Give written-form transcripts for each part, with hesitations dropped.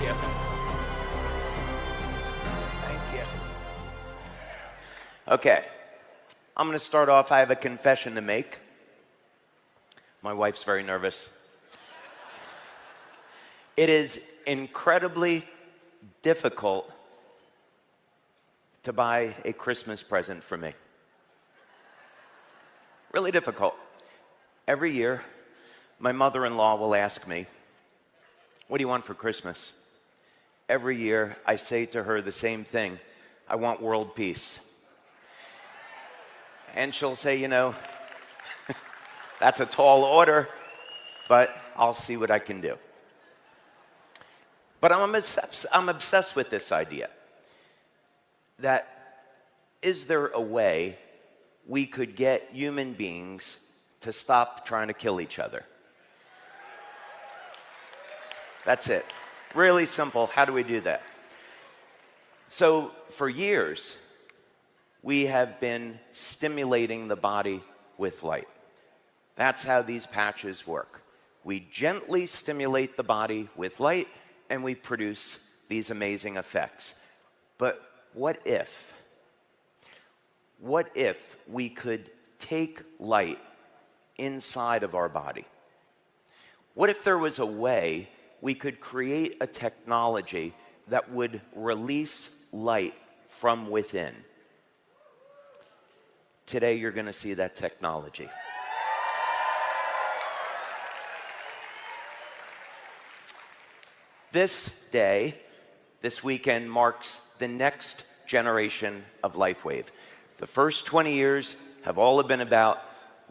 you. Thank you. Okay, I'm going to start off. I have a confession to make. My wife's very nervous. It is incredibly difficult to buy a Christmas present for me. Really difficult. Every year, my mother-in-law will ask me, "What do you want for Christmas?" Every year, I say to her the same thing: "I want world peace." And she'll say, "You know, that's a tall order, but I'll see what I can do." But I'm obsessed with this idea that is there a way we could get human beings to stop trying to kill each other? That's it. Really simple. How do we do that? So for years, we have been stimulating the body with light. That's how these patches work. We gently stimulate the body with light, and we produce these amazing effects. But what if we could take light inside of our body? What if there was a way we could create a technology that would release light from within? Today, you're going to see that technology. This day, this weekend, marks the next generation of LifeWave. The first 20 years have all been about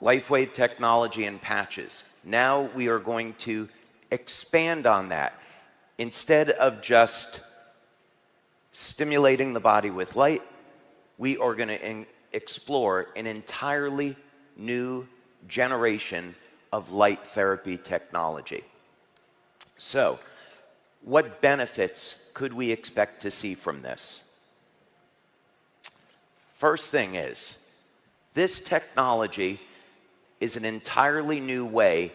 LifeWave technology and patches. Now we are going to expand on that. Instead of just stimulating the body with light, we are going to explore an entirely new generation of light therapy technology. So, what benefits could we expect to see from this? First thing is, this technology is an entirely new way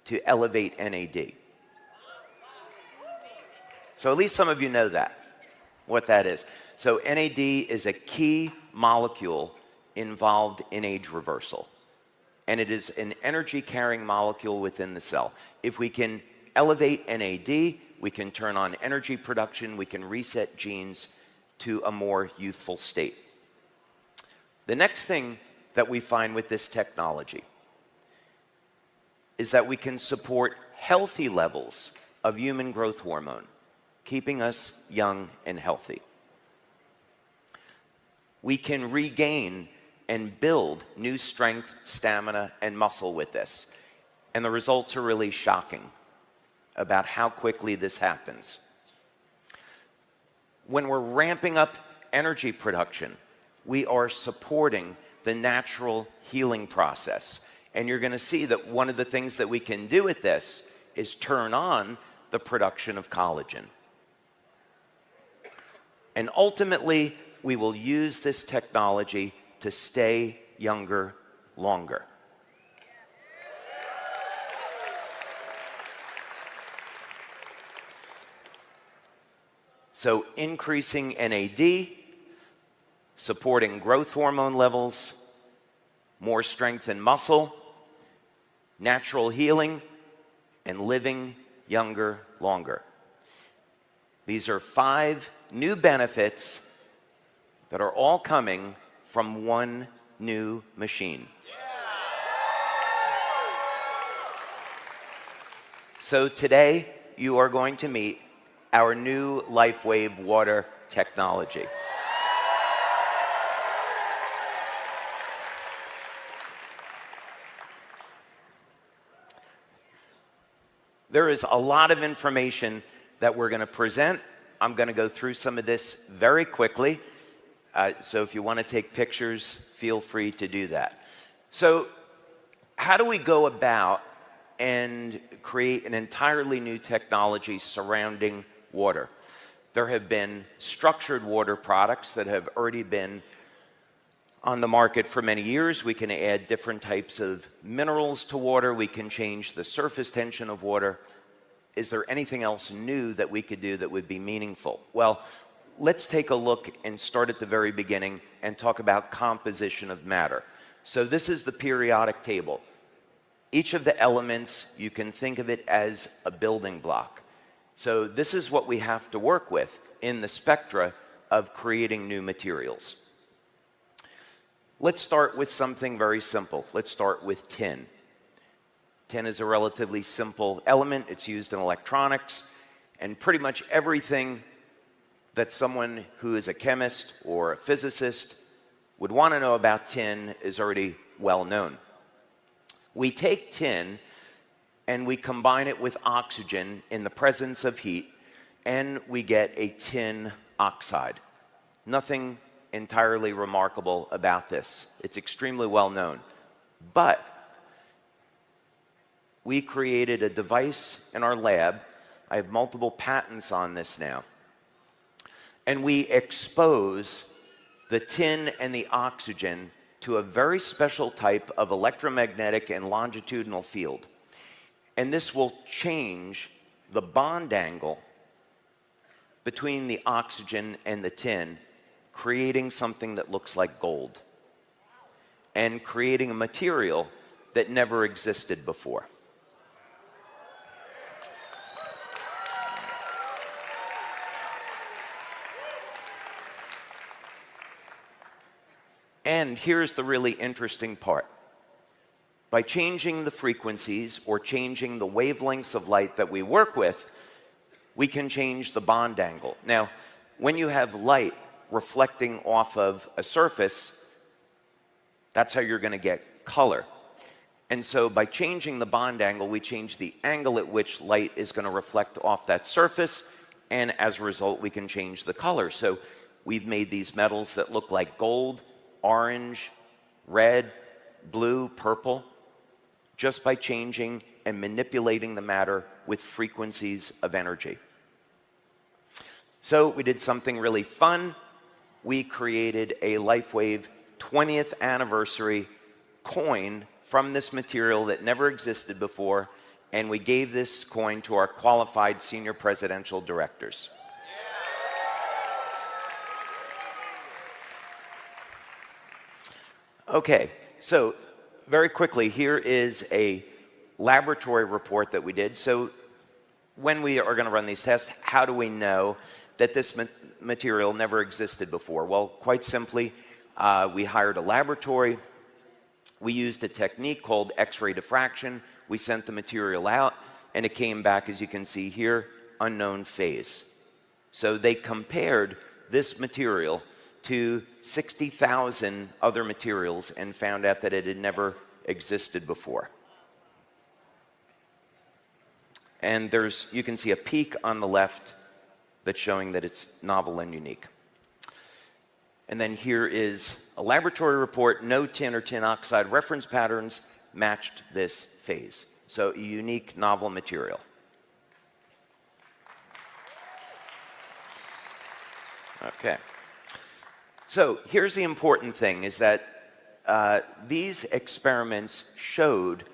to elevate NAD. So at least some of you know that, what that is. So NAD is a key molecule involved in age reversal. And it is an energy-carrying molecule within the cell. If we can elevate NAD, we can turn on energy production, we can reset genes to a more youthful state. The next thing that we find with this technology is that we can support healthy levels of human growth hormone, keeping us young and healthy. We can regain and build new strength, stamina, and muscle with this. And the results are really shocking about how quickly this happens. When we're ramping up energy production, we are supporting the natural healing process. And you're going to see that one of the things that we can do with this is turn on the production of collagen. And ultimately, we will use this technology to stay younger longer. So increasing NAD, supporting growth hormone levels, more strength and muscle, natural healing, and living younger longer. These are 5 new benefits that are all coming from one new machine. So today, you are going to meet our new LifeWave water technology. There is a lot of information that we're going to present. I'm going to go through some of this very quickly. So if you want to take pictures, feel free to do that. So how do we go about and create an entirely new technology surrounding water? There have been structured water products that have already been on the market for many years. We can add different types of minerals to water. We can change the surface tension of water. is there anything else new that we could do that would be meaningful? Well, let's take a look and start at the very beginning and talk about composition of matter. So this is the periodic table. Each of the elements, you can think of it as a building block. So this is what we have to work with in the spectra of creating new materials. Let's start with something very simple. Let's start with tin. Tin is a relatively simple element. It's used in electronics, and pretty much everything that someone who is a chemist or a physicist would want to know about tin is already well known. We take tin and we combine it with oxygen in the presence of heat, and we get a tin oxide. Nothing entirely remarkable about this. It's extremely well known. But we created a device in our lab. I have multiple patents on this now. And we expose the tin and the oxygen to a very special type of electromagnetic and longitudinal field. And this will change the bond angle between the oxygen and the tin, creating something that looks like gold and creating a material that never existed before. And here's the really interesting part. By changing the frequencies or changing the wavelengths of light that we work with, we can change the bond angle. Now, when you have light reflecting off of a surface, that's how you're going to get color. And so by changing the bond angle, we change the angle at which light is going to reflect off that surface, and as a result, we can change the color. So we've made these metals that look like gold, orange, red, blue, purple, just by changing and manipulating the matter with frequencies of energy. So we did something really fun. We created a LifeWave 20th anniversary coin from this material that never existed before, and we gave this coin to our qualified senior presidential directors. Okay, so very quickly, here is a laboratory report that we did. So when we are going to run these tests, how do we know that this material never existed before? Well, quite simply, we hired a laboratory. We used a technique called X-ray diffraction. We sent the material out, and it came back, as you can see here, unknown phase. So they compared this material to 60,000 other materials and found out that it had never existed before. And you can see a peak on the left that's showing that it's novel and unique. And then here is a laboratory report. No tin or tin oxide reference patterns matched this phase. So a unique, novel material. Okay. So here's the important thing, is that these experiments showed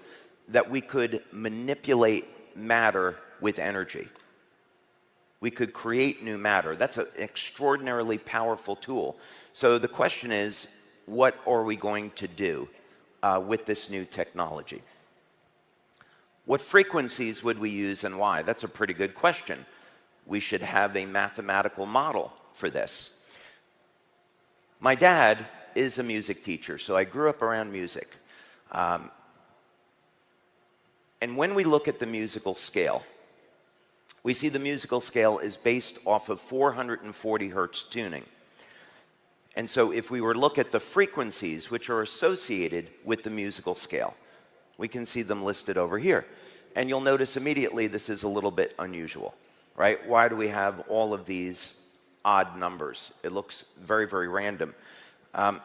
that we could manipulate matter with energy. We could create new matter. That's an extraordinarily powerful tool. So the question is, what are we going to do with this new technology? What frequencies would we use and why? That's a pretty good question. We should have a mathematical model for this. My dad is a music teacher, so I grew up around music. And when we look at the musical scale, we see the musical scale is based off of 440 hertz tuning. And so if we were to look at the frequencies which are associated with the musical scale, we can see them listed over here. And you'll notice immediately this is a little bit unusual, right? Why do we have all of these odd numbers? It looks very, very random. And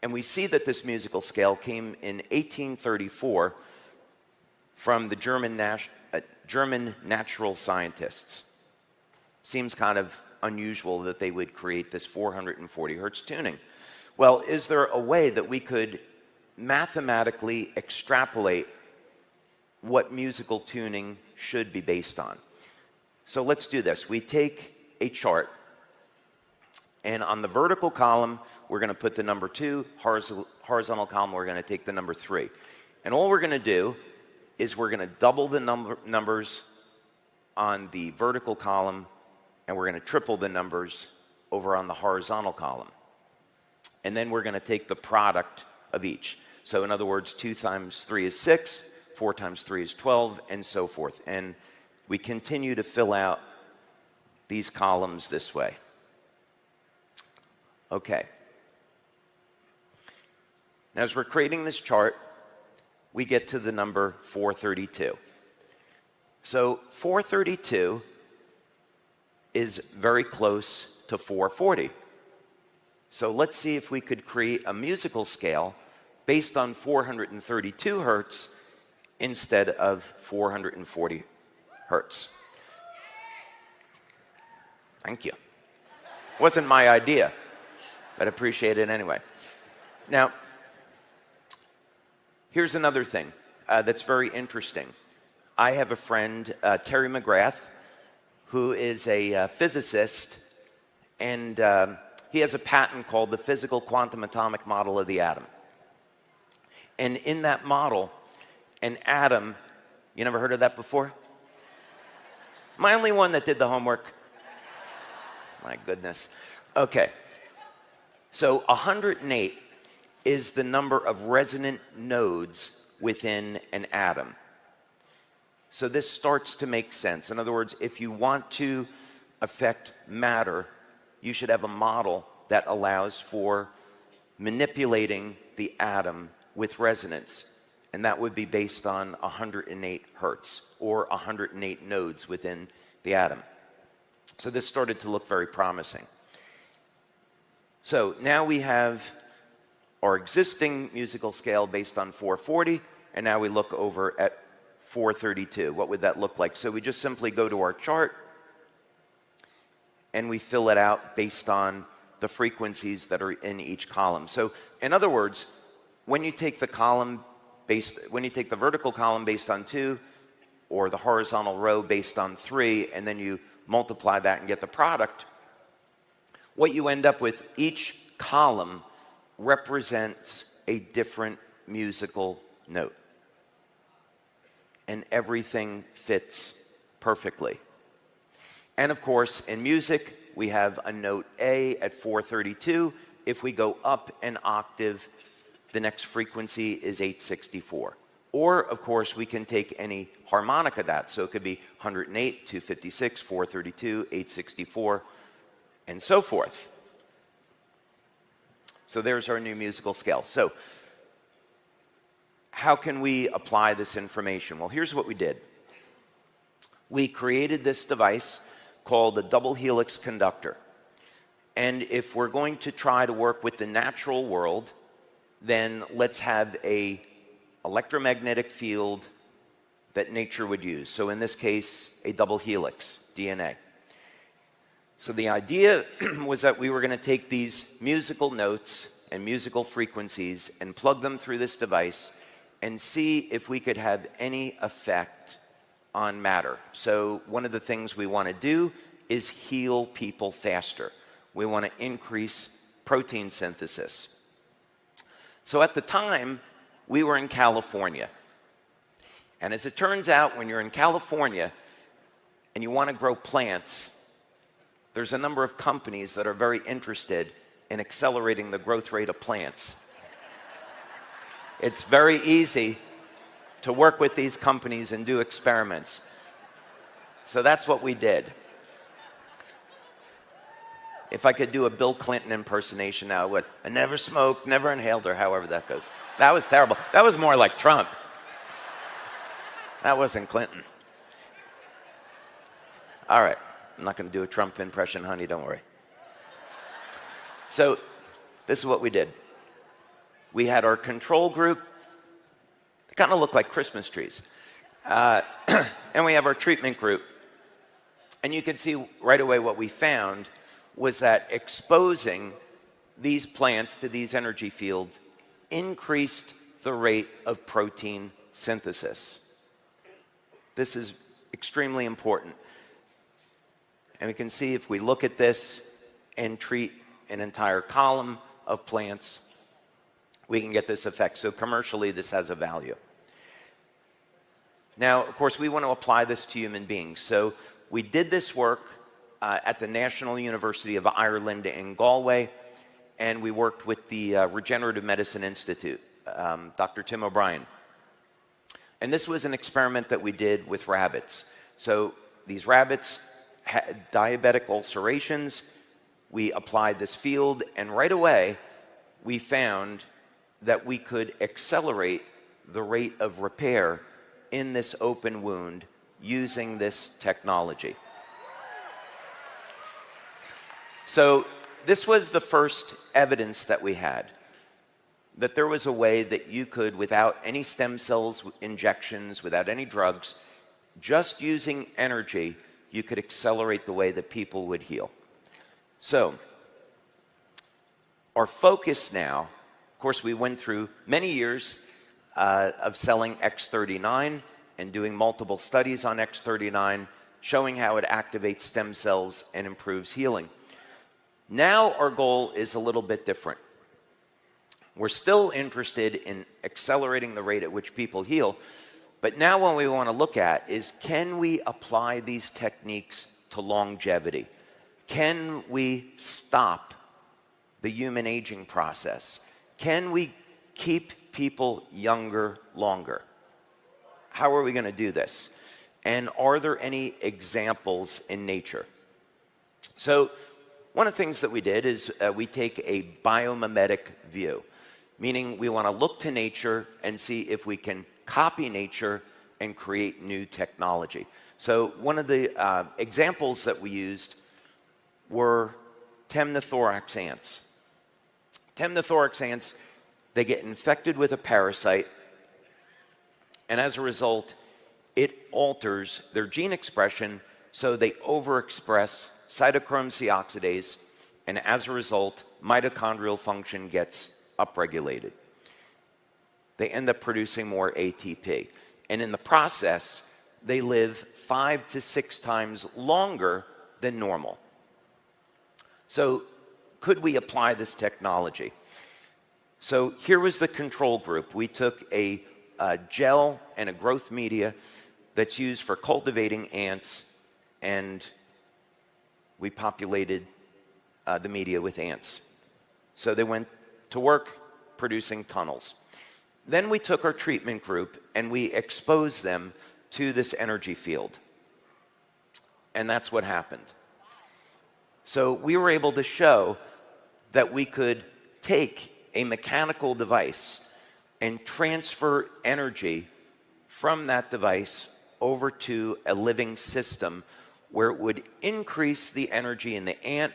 we see that this musical scale came in 1834 from the German natural scientists. Seems kind of unusual that they would create this 440 hertz tuning. Well, is there a way that we could mathematically extrapolate what musical tuning should be based on. So let's do this. We take a chart, and on the vertical column, we're going to put the number 2, horizontal column, we're going to take the number 3. And all we're going to do is we're going to double the numbers on the vertical column, and we're going to triple the numbers over on the horizontal column. And then we're going to take the product of each. So in other words, 2 times 3 is 6, 4 times 3 is 12, and so forth. And we continue to fill out these columns this way. Okay. Now, as we're creating this chart, we get to the number 432. So 432 is very close to 440. So let's see if we could create a musical scale based on 432 hertz instead of 440 hertz. Thank you. Wasn't my idea, but appreciate it anyway. Now, here's another thing that's very interesting. I have a friend, Terry McGrath, who is a physicist, and he has a patent called the Physical Quantum Atomic Model of the Atom. And in that model, an atom, you never heard of that before? Am I the only one that did the homework? My goodness. Okay. So 108 is the number of resonant nodes within an atom. So this starts to make sense. In other words, if you want to affect matter, you should have a model that allows for manipulating the atom with resonance. And that would be based on 108 hertz, or 108 nodes within the atom. So this started to look very promising. So now we have our existing musical scale based on 440, and now we look over at 432. What would that look like? So we just simply go to our chart, and we fill it out based on the frequencies that are in each column. So in other words, when you take the vertical column based on 2, or the horizontal row based on 3, and then you multiply that and get the product, what you end up with, each column represents a different musical note. And everything fits perfectly. And of course, in music, we have a note A at 432. If we go up an octave, the next frequency is 864. Or, of course, we can take any harmonic of that. So it could be 108, 256, 432, 864, and so forth. So there's our new musical scale. So how can we apply this information? Well, here's what we did. We created this device called a double helix conductor. And if we're going to try to work with the natural world, then let's have an electromagnetic field that nature would use. So in this case, a double helix, DNA. So the idea was that we were going to take these musical notes and musical frequencies and plug them through this device and see if we could have any effect on matter. So one of the things we want to do is heal people faster. We want to increase protein synthesis. So at the time, we were in California. And as it turns out, when you're in California and you want to grow plants, there's a number of companies that are very interested in accelerating the growth rate of plants. It's very easy to work with these companies and do experiments. So that's what we did. If I could do a Bill Clinton impersonation now, I would. I never smoked, never inhaled, or however that goes. That was terrible. That was more like Trump. That wasn't Clinton. All right. I'm not going to do a Trump impression, honey, don't worry. So this is what we did. We had our control group. They kind of look like Christmas trees. And we have our treatment group. And you can see right away what we found was that exposing these plants to these energy fields increased the rate of protein synthesis. This is extremely important. And we can see if we look at this and treat an entire column of plants, we can get this effect. So commercially, this has a value. Now, of course, we want to apply this to human beings. So we did this work at the National University of Ireland in Galway, and we worked with the Regenerative Medicine Institute, Dr. Tim O'Brien. And this was an experiment that we did with rabbits. So these rabbits had diabetic ulcerations. We applied this field, and right away, we found that we could accelerate the rate of repair in this open wound using this technology. So this was the first evidence that we had, that there was a way that you could, without any stem cells injections, without any drugs, just using energy, you could accelerate the way that people would heal. So our focus now, of course, we went through many years of selling X39 and doing multiple studies on X39, showing how it activates stem cells and improves healing. Now our goal is a little bit different. We're still interested in accelerating the rate at which people heal, but now what we want to look at is, can we apply these techniques to longevity? Can we stop the human aging process? Can we keep people younger longer? How are we going to do this? And are there any examples in nature? So one of the things that we did is we take a biomimetic view, meaning we want to look to nature and see if we can copy nature and create new technology. So one of the examples that we used were temnothorax ants. Temnothorax ants, they get infected with a parasite, and as a result, it alters their gene expression, so they overexpress cytochrome C oxidase, and as a result, mitochondrial function gets upregulated. They end up producing more ATP. And in the process, they live 5 to 6 times longer than normal. So could we apply this technology? So here was the control group. We took a gel and a growth media that's used for cultivating ants, and we populated the media with ants. So they went to work producing tunnels. Then we took our treatment group and we exposed them to this energy field. And that's what happened. So we were able to show that we could take a mechanical device and transfer energy from that device over to a living system where it would increase the energy in the ant,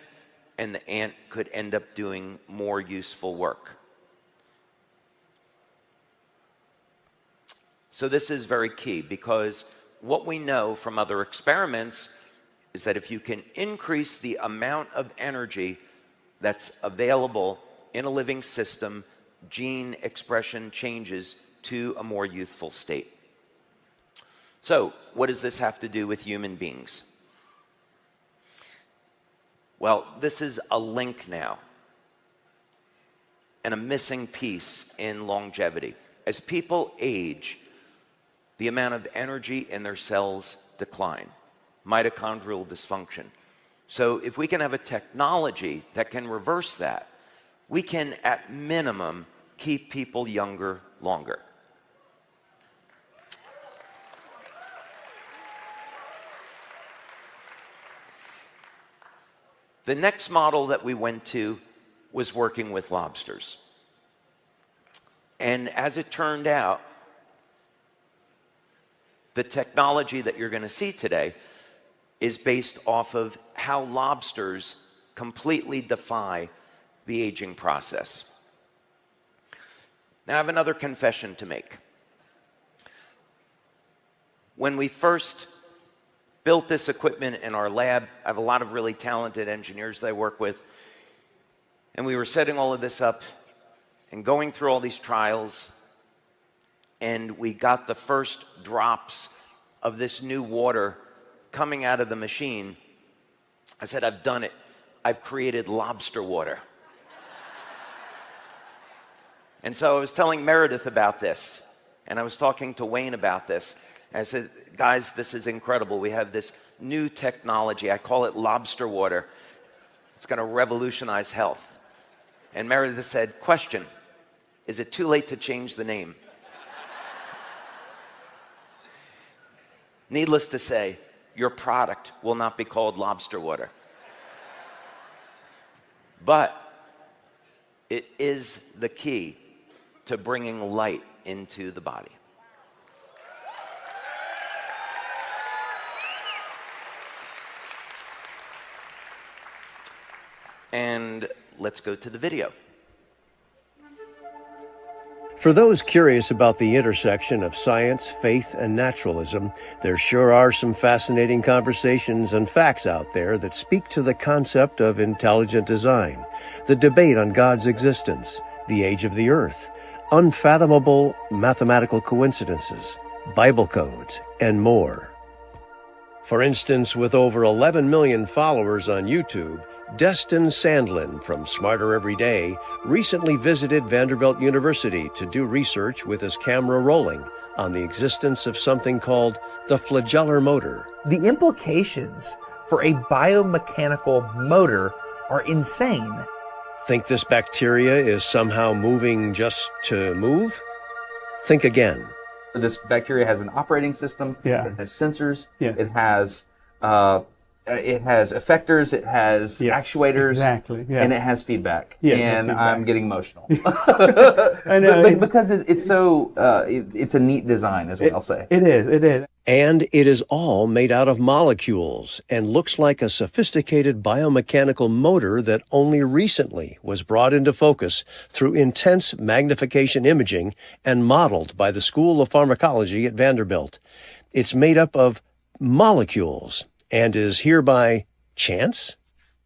and the ant could end up doing more useful work. So this is very key, because what we know from other experiments is that if you can increase the amount of energy that's available in a living system, gene expression changes to a more youthful state. So what does this have to do with human beings? Well, this is a link now and a missing piece in longevity. As people age, the amount of energy in their cells decline, mitochondrial dysfunction. So if we can have a technology that can reverse that, we can, at minimum, keep people younger longer. The next model that we went to was working with lobsters. And as it turned out, the technology that you're going to see today is based off of how lobsters completely defy the aging process. Now, I have another confession to make. When we first built this equipment in our lab, I have a lot of really talented engineers that I work with, and we were setting all of this up and going through all these trials, and we got the first drops of this new water coming out of the machine, I said, I've done it. I've created lobster water. And so I was telling Meredith about this, and I was talking to Wayne about this. And I said, guys, this is incredible. We have this new technology. I call it lobster water. It's going to revolutionize health. And Meredith said, question, is it too late to change the name? Needless to say, your product will not be called lobster water. But it is the key to bringing light into the body. And let's go to the video. For those curious about the intersection of science, faith, and naturalism, there sure are some fascinating conversations and facts out there that speak to the concept of intelligent design, the debate on God's existence, the age of the earth, unfathomable mathematical coincidences, Bible codes, and more. For instance, with over 11 million followers on YouTube, Destin Sandlin from Smarter Every Day recently visited Vanderbilt University to do research with his camera rolling on the existence of something called the flagellar motor. The implications for a biomechanical motor are insane. Think this bacteria is somehow moving just to move? Think again. This bacteria has an operating system. Yeah. It has sensors. Yeah. It has effectors. It has actuators. Exactly. Yeah. And it has feedback. Yeah, and feedback. I'm getting emotional. I know. But because it's so, it's a neat design, is what I'll say. It is. It is. And it is all made out of molecules and looks like a sophisticated biomechanical motor that only recently was brought into focus through intense magnification imaging and modeled by the School of Pharmacology at Vanderbilt. It's made up of molecules and is hereby chance?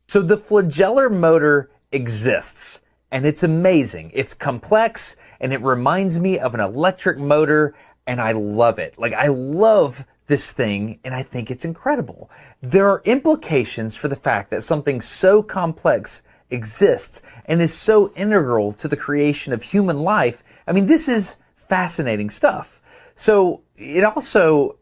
So the flagellar motor exists, and it's amazing. It's complex, and it reminds me of an electric motor, and I love it. Like, I love this thing, and I think it's incredible. There are implications for the fact that something so complex exists and is so integral to the creation of human life. I mean, this is fascinating stuff. So it also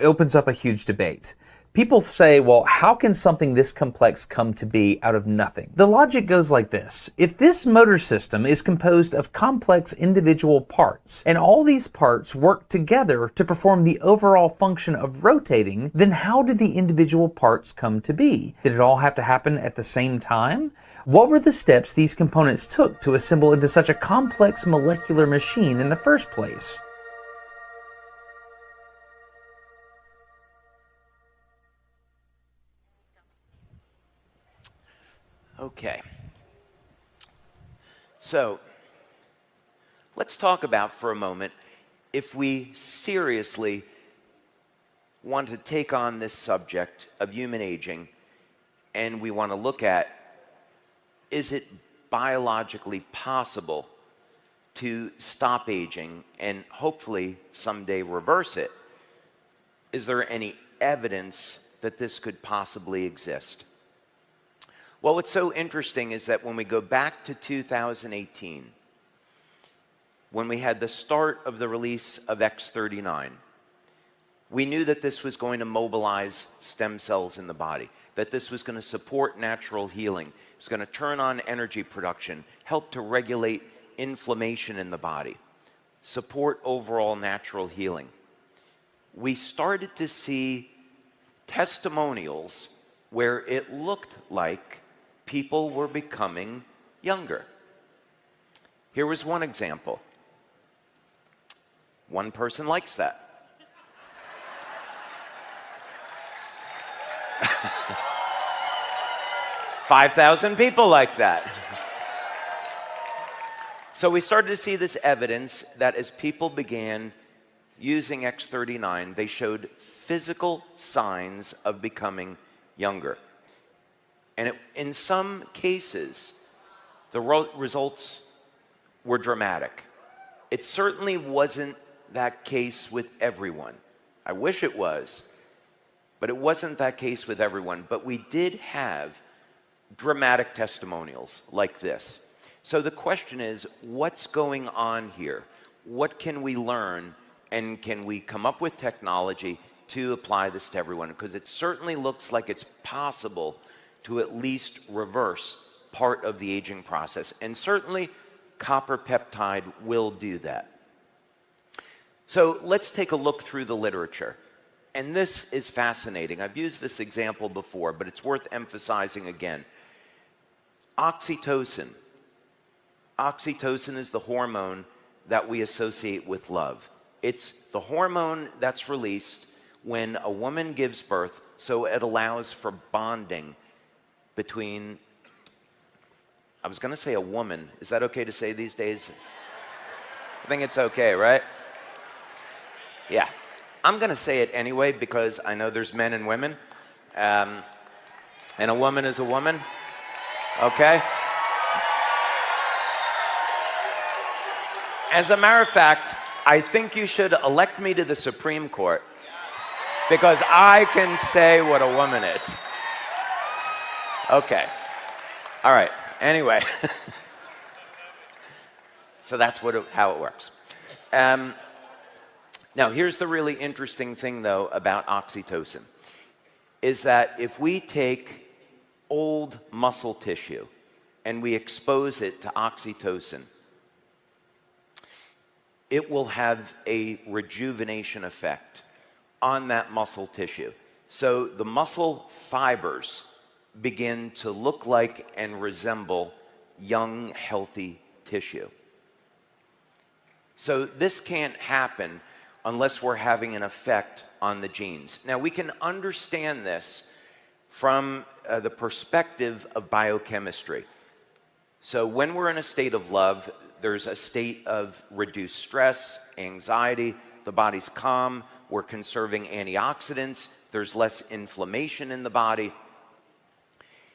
opens up a huge debate. People say, well, how can something this complex come to be out of nothing? The logic goes like this. If this motor system is composed of complex individual parts, and all these parts work together to perform the overall function of rotating, then how did the individual parts come to be? Did it all have to happen at the same time? What were the steps these components took to assemble into such a complex molecular machine in the first place? Okay. So, let's talk about for a moment if we seriously want to take on this subject of human aging and we want to look at, is it biologically possible to stop aging and hopefully someday reverse it? Is there any evidence that this could possibly exist? Well, what's so interesting is that when we go back to 2018, when we had the start of the release of X39, we knew that this was going to mobilize stem cells in the body, that this was going to support natural healing, it was going to turn on energy production, help to regulate inflammation in the body, support overall natural healing. We started to see testimonials where it looked like people were becoming younger. Here was one example. One person likes that. $5,000 people like that. So we started to see this evidence that as people began using X39, they showed physical signs of becoming younger. And in some cases, the results were dramatic. It certainly wasn't that case with everyone. I wish it was, but it wasn't that case with everyone. But we did have dramatic testimonials like this. So the question is, what's going on here? What can we learn, and can we come up with technology to apply this to everyone? Because it certainly looks like it's possible to at least reverse part of the aging process. And certainly copper peptide will do that. So let's take a look through the literature. And this is fascinating. I've used this example before, but it's worth emphasizing again. Oxytocin. Oxytocin is the hormone that we associate with love. It's the hormone that's released when a woman gives birth, so it allows for bonding between, I was going to say a woman. Is that okay to say these days? I think it's okay, right? Yeah. I'm going to say it anyway because I know there's men and women. And a woman is a woman. Okay? As a matter of fact, I think you should elect me to the Supreme Court because I can say what a woman is. Okay. All right. Anyway. So that's how it works. Now, here's the really interesting thing, though, about oxytocin, is that if we take old muscle tissue and we expose it to oxytocin, it will have a rejuvenation effect on that muscle tissue. So the muscle fibers begin to look like and resemble young, healthy tissue. So this can't happen unless we're having an effect on the genes. Now, we can understand this from the perspective of biochemistry. So when we're in a state of love, there's a state of reduced stress, anxiety, the body's calm, we're conserving antioxidants, there's less inflammation in the body.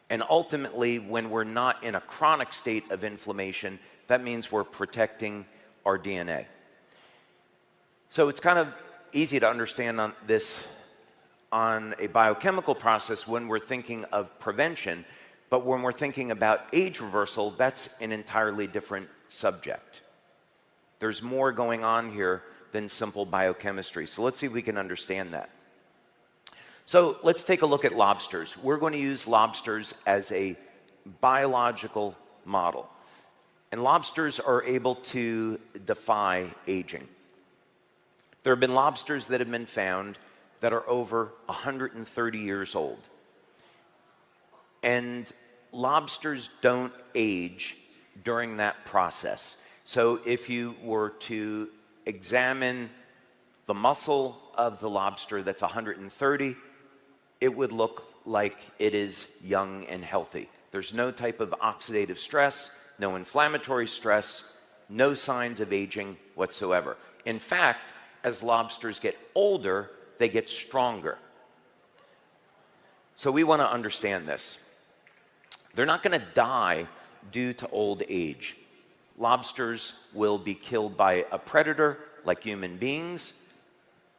And ultimately, when we're not in a chronic state of inflammation, that means we're protecting our DNA. So it's kind of easy to understand this on a biochemical process when we're thinking of prevention, but when we're thinking about age reversal, that's an entirely different subject. There's more going on here than simple biochemistry. So let's see if we can understand that. So let's take a look at lobsters. We're going to use lobsters as a biological model. And lobsters are able to defy aging. There have been lobsters that have been found that are over 130 years old. And lobsters don't age during that process. So if you were to examine the muscle of the lobster that's 130, it would look like it is young and healthy. There's no type of oxidative stress, no inflammatory stress, no signs of aging whatsoever. In fact, as lobsters get older, they get stronger. So we want to understand this. They're not going to die due to old age. Lobsters will be killed by a predator like human beings.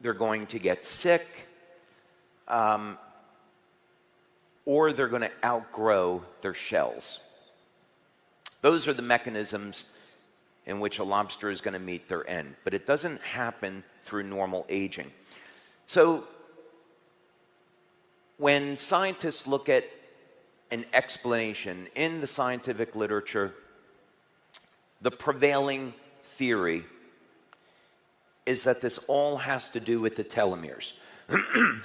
They're going to get sick, or they're going to outgrow their shells. Those are the mechanisms in which a lobster is going to meet their end, but it doesn't happen through normal aging. So when scientists look at an explanation in the scientific literature, the prevailing theory is that this all has to do with the telomeres.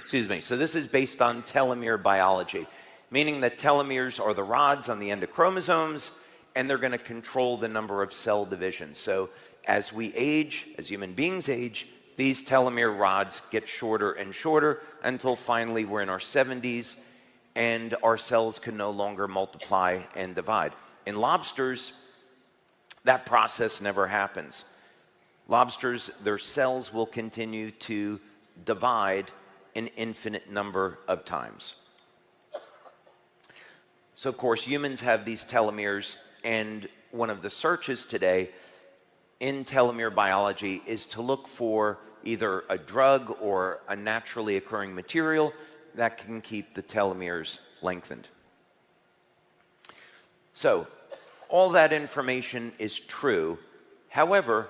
Excuse me. So this is based on telomere biology, meaning that telomeres are the rods on the end of chromosomes, and they're going to control the number of cell divisions. So as we age, as human beings age, these telomere rods get shorter and shorter until finally we're in our 70s and our cells can no longer multiply and divide. In lobsters, that process never happens. Lobsters, their cells will continue to divide an infinite number of times. So, of course, humans have these telomeres, and one of the searches today in telomere biology is to look for either a drug or a naturally occurring material that can keep the telomeres lengthened. So, all that information is true. However,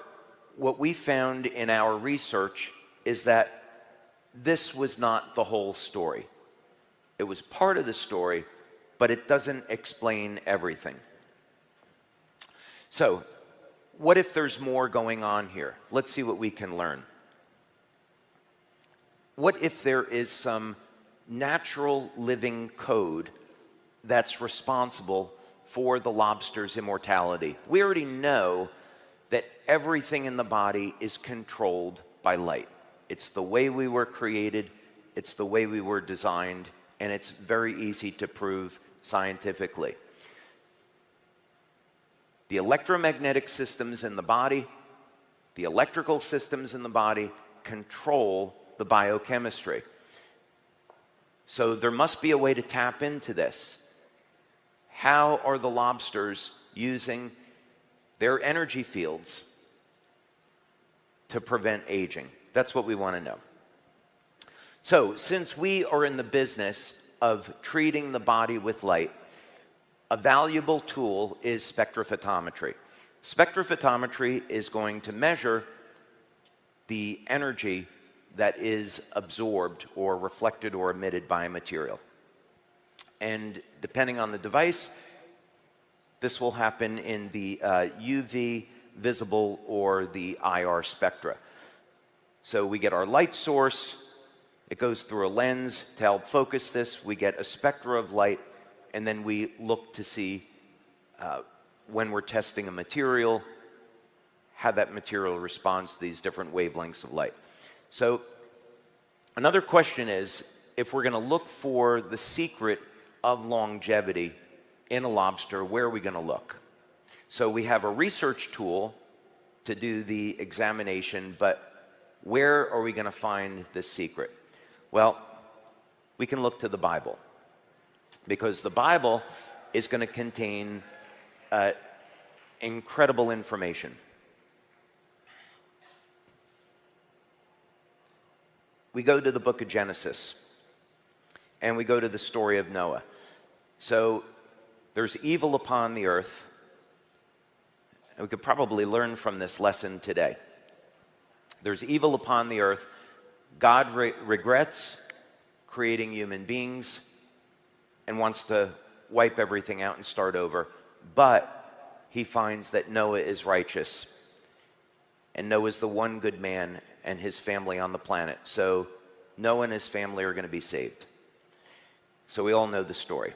what we found in our research is that this was not the whole story. It was part of the story, but it doesn't explain everything. So, what if there's more going on here? Let's see what we can learn. What if there is some natural living code that's responsible for the lobster's immortality? We already know that everything in the body is controlled by light. It's the way we were created, it's the way we were designed, and it's very easy to prove scientifically. The electromagnetic systems in the body, the electrical systems in the body control the biochemistry. So there must be a way to tap into this. How are the lobsters using their energy fields to prevent aging? That's what we want to know. So, since we are in the business of treating the body with light, a valuable tool is spectrophotometry. Spectrophotometry is going to measure the energy that is absorbed or reflected or emitted by a material. And depending on the device, this will happen in the UV, visible, or the IR spectra. So we get our light source, it goes through a lens to help focus this, we get a spectra of light, and then we look to see when we're testing a material, how that material responds to these different wavelengths of light. So another question is, if we're going to look for the secret of longevity in a lobster, where are we going to look? So we have a research tool to do the examination, but where are we going to find this secret? Well, we can look to the Bible, because the Bible is going to contain incredible information. We go to the book of Genesis, and we go to the story of Noah. So there's evil upon the earth, and we could probably learn from this lesson today. There's evil upon the earth. God regrets creating human beings and wants to wipe everything out and start over. But he finds that Noah is righteous. And Noah is the one good man and his family on the planet. So Noah and his family are going to be saved. So we all know the story.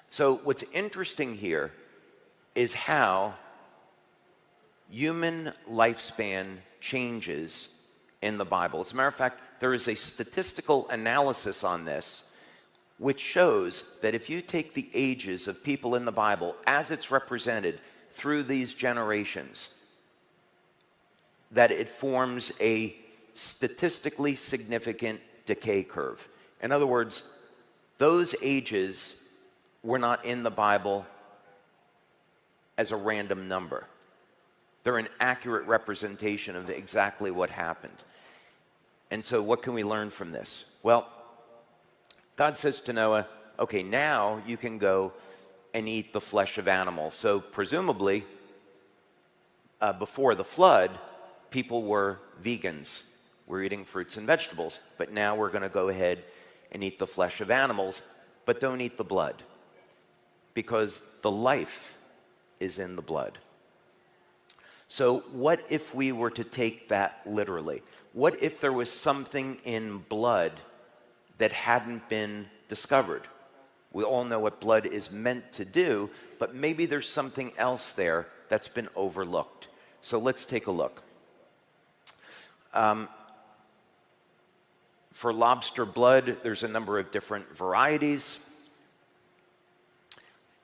So what's interesting here is how human lifespan changes in the Bible. As a matter of fact, there is a statistical analysis on this which shows that if you take the ages of people in the Bible as it's represented through these generations, that it forms a statistically significant decay curve. In other words, those ages were not in the Bible as a random number. They're an accurate representation of exactly what happened. And so what can we learn from this? Well, God says to Noah, okay, now you can go and eat the flesh of animals. So presumably, before the flood, people were vegans. We're eating fruits and vegetables. But now we're going to go ahead and eat the flesh of animals, but don't eat the blood, because the life is in the blood. So what if we were to take that literally? What if there was something in blood that hadn't been discovered? We all know what blood is meant to do, but maybe there's something else there that's been overlooked. So let's take a look. For lobster blood, there's a number of different varieties.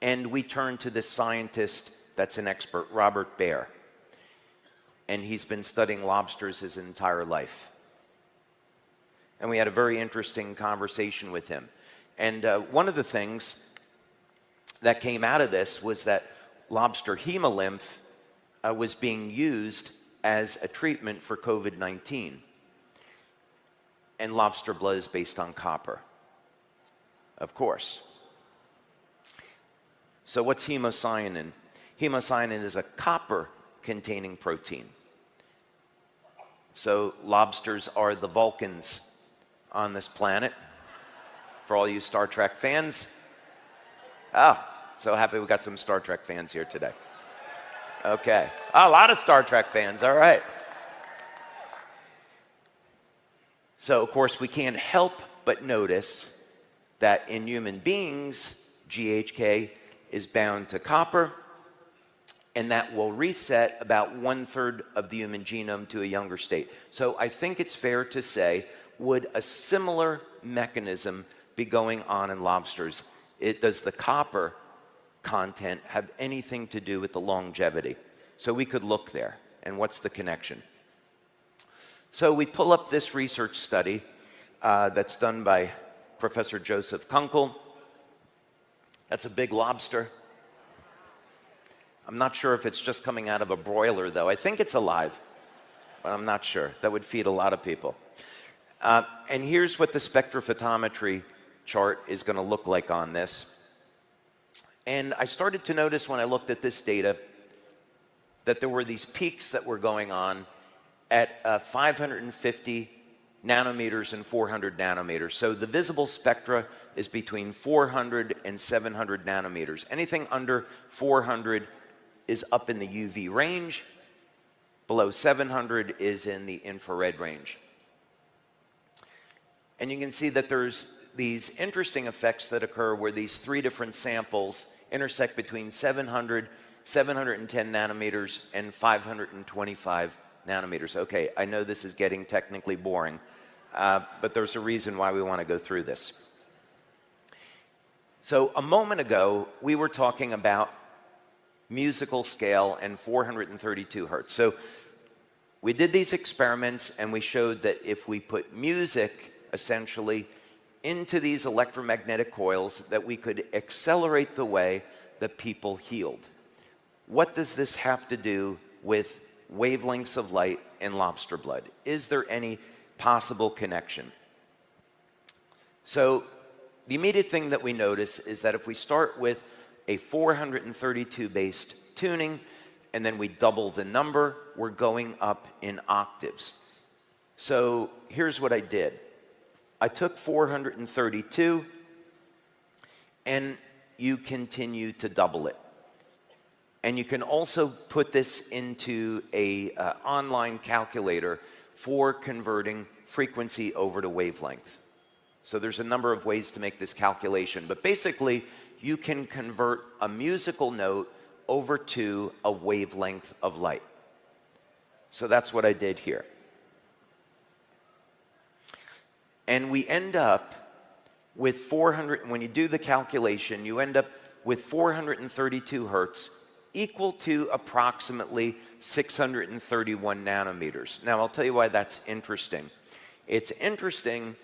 And we turn to this scientist that's an expert, Robert Baer. And he's been studying lobsters his entire life. And we had a very interesting conversation with him. And one of the things that came out of this was that lobster hemolymph was being used as a treatment for COVID-19. And lobster blood is based on copper, of course. So what's hemocyanin? Hemocyanin is a copper-containing protein. So lobsters are the Vulcans on this planet. For all you Star Trek fans. Oh, so happy we got some Star Trek fans here today. Okay. Oh, a lot of Star Trek fans, all right. So, of course, we can't help but notice that in human beings, GHK is bound to copper, and that will reset about 1/3 of the human genome to a younger state. So I think it's fair to say, would a similar mechanism be going on in lobsters? Does the copper content have anything to do with the longevity? So we could look there. And what's the connection? So we pull up this research study that's done by Professor Joseph Kunkel. That's a big lobster. I'm not sure if it's just coming out of a broiler, though. I think it's alive, but I'm not sure. That would feed a lot of people. And here's what the spectrophotometry chart is going to look like on this. And I started to notice when I looked at this data that there were these peaks that were going on at 550 nanometers and 400 nanometers. So the visible spectra is between 400 and 700 nanometers. Anything under 400 is up in the UV range. Below 700 is in the infrared range. And you can see that there's these interesting effects that occur where these three different samples intersect between 700, 710 nanometers, and 525 nanometers. Okay, I know this is getting technically boring, but there's a reason why we want to go through this. So a moment ago, we were talking about musical scale and 432 hertz. So we did these experiments and we showed that if we put music essentially into these electromagnetic coils, that we could accelerate the way that people healed. What does this have to do with wavelengths of light in lobster blood? Is there any possible connection? So the immediate thing that we notice is that if we start with a 432 based tuning and then we double the number, we're going up in octaves. So here's what I did. I took 432 and you continue to double it. And you can also put this into a online calculator for converting frequency over to wavelength. So there's a number of ways to make this calculation, but basically you can convert a musical note over to a wavelength of light. So that's what I did here. And we end up with 400, when you do the calculation, you end up with 432 hertz equal to approximately 631 nanometers. Now, I'll tell you why that's interesting. It's interesting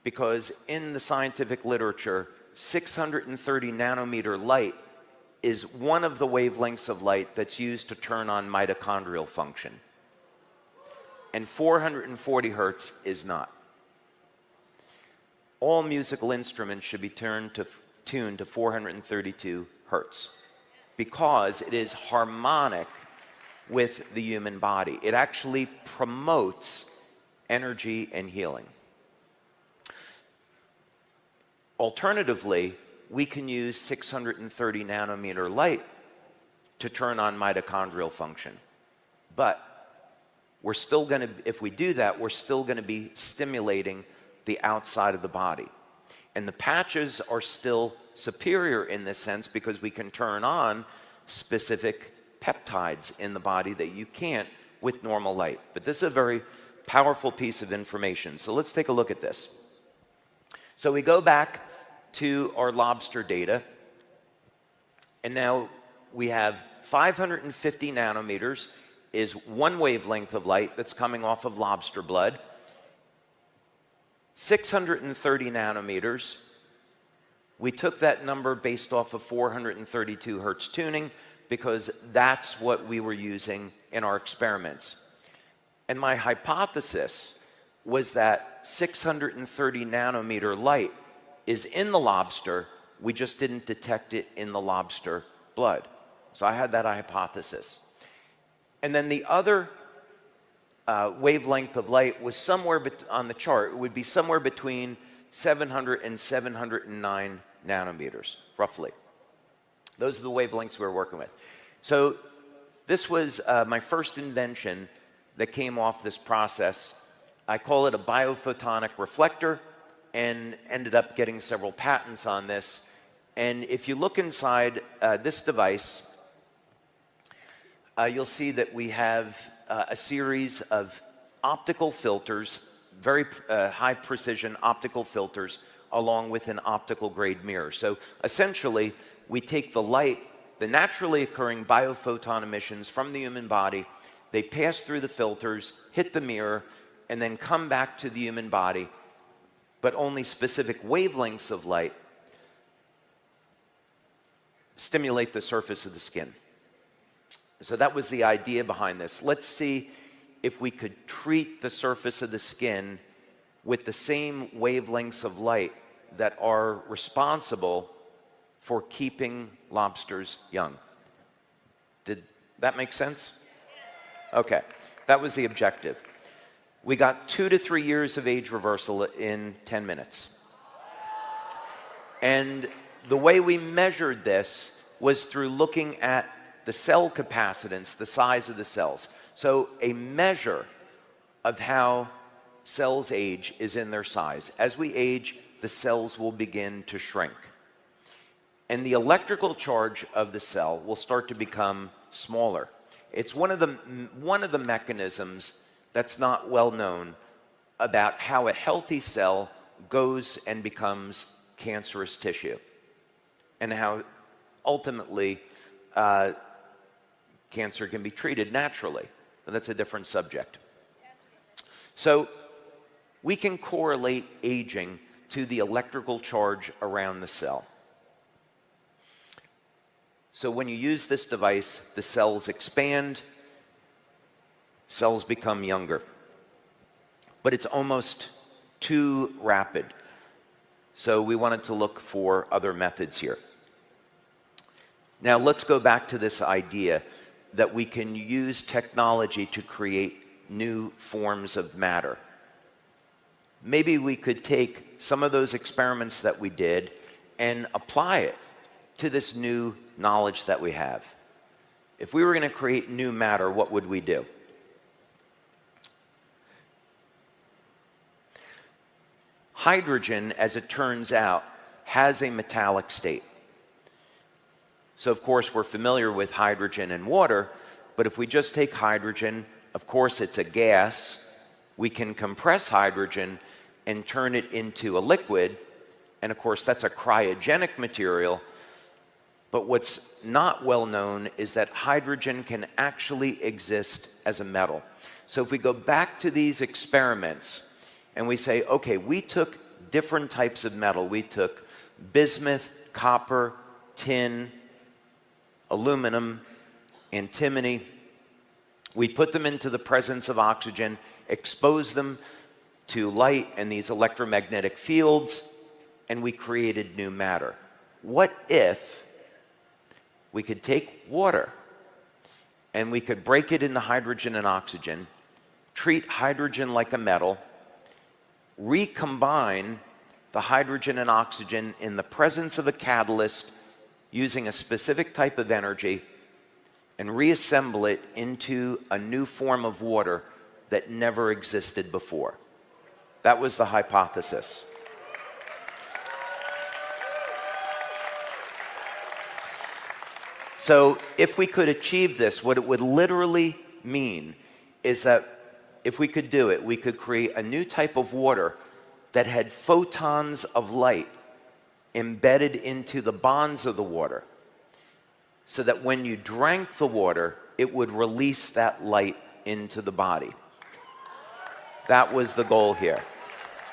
because in the scientific literature, 630 nanometer light is one of the wavelengths of light that's used to turn on mitochondrial function. And 440 hertz is not. All musical instruments should be tuned to 432 hertz because it is harmonic with the human body. It actually promotes energy and healing. Alternatively, we can use 630 nanometer light to turn on mitochondrial function. But we're still going to, if we do that, we're still going to be stimulating the outside of the body. And the patches are still superior in this sense because we can turn on specific peptides in the body that you can't with normal light. But this is a very powerful piece of information. So let's take a look at this. So we go back to our lobster data, and now we have 550 nanometers is one wavelength of light that's coming off of lobster blood. 630 nanometers, we took that number based off of 432 hertz tuning because that's what we were using in our experiments. And my hypothesis was that 630 nanometer light is in the lobster, we just didn't detect it in the lobster blood. So I had that hypothesis. And then the other wavelength of light was somewhere on the chart. It would be somewhere between 700 and 709 nanometers, roughly. Those are the wavelengths we were working with. So this was my first invention that came off this process. I call it a biophotonic reflector, and ended up getting several patents on this. And if you look inside this device, you'll see that we have a series of optical filters, very high precision optical filters, along with an optical grade mirror. So essentially, we take the light, the naturally occurring biophoton emissions from the human body, they pass through the filters, hit the mirror, and then come back to the human body, but only specific wavelengths of light stimulate the surface of the skin. So that was the idea behind this. Let's see if we could treat the surface of the skin with the same wavelengths of light that are responsible for keeping lobsters young. Did that make sense? Okay, that was the objective. We got 2 to 3 years of age reversal in 10 minutes. And the way we measured this was through looking at the cell capacitance, the size of the cells. So a measure of how cells age is in their size. As we age, the cells will begin to shrink. And the electrical charge of the cell will start to become smaller. It's one of the mechanisms that's not well known about how a healthy cell goes and becomes cancerous tissue, and how ultimately cancer can be treated naturally. But that's a different subject. So we can correlate aging to the electrical charge around the cell. So when you use this device, the cells expand, cells become younger. But it's almost too rapid. So we wanted to look for other methods here. Now let's go back to this idea that we can use technology to create new forms of matter. Maybe we could take some of those experiments that we did and apply it to this new knowledge that we have. If we were going to create new matter, what would we do? Hydrogen, as it turns out, has a metallic state. So of course we're familiar with hydrogen and water, but if we just take hydrogen, of course it's a gas. We can compress hydrogen and turn it into a liquid, and of course that's a cryogenic material. But what's not well known is that hydrogen can actually exist as a metal. So if we go back to these experiments and we say, okay, we took different types of metal. We took bismuth, copper, tin, aluminum, antimony. We put them into the presence of oxygen, exposed them to light and these electromagnetic fields, and we created new matter. What if we could take water and we could break it into hydrogen and oxygen, treat hydrogen like a metal, recombine the hydrogen and oxygen in the presence of a catalyst using a specific type of energy, and reassemble it into a new form of water that never existed before? That was the hypothesis. So if we could achieve this, what it would literally mean is that if we could do it, we could create a new type of water that had photons of light embedded into the bonds of the water, so that when you drank the water, it would release that light into the body. That was the goal here.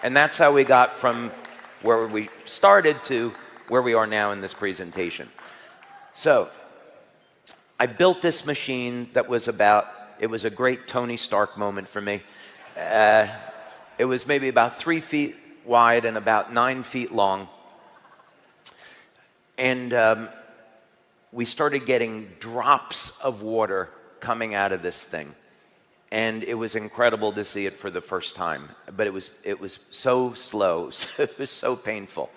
And that's how we got from where we started to where we are now in this presentation. So I built this machine that was about It was a great Tony Stark moment for me. It was maybe about 3 feet wide and about 9 feet long. And we started getting drops of water coming out of this thing. And it was incredible to see it for the first time. But it was so slow, it was so painful.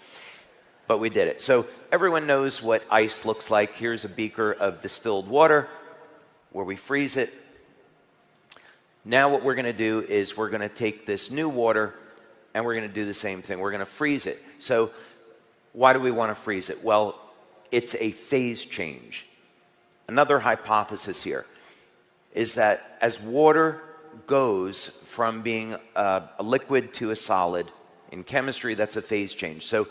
But we did it. So everyone knows what ice looks like. Here's a beaker of distilled water where we freeze it. Now what we're going to do is we're going to take this new water and we're going to do the same thing. We're going to freeze it. So why do we want to freeze it? Well, it's a phase change. Another hypothesis here is that as water goes from being a liquid to a solid, in chemistry that's a phase change. So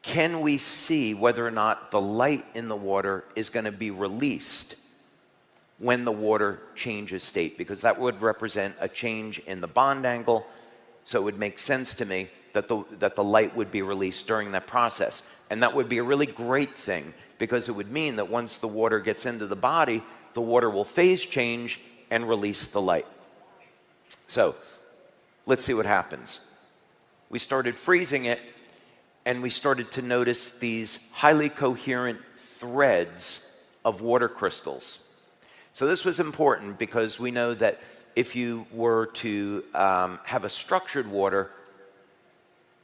can we see whether or not the light in the water is going to be released when the water changes state? Because that would represent a change in the bond angle. So it would make sense to me that the light would be released during that process. And that would be a really great thing, because it would mean that once the water gets into the body, the water will phase change and release the light. So let's see what happens. We started freezing it, and we started to notice these highly coherent threads of water crystals. So this was important because we know that if you were to have a structured water,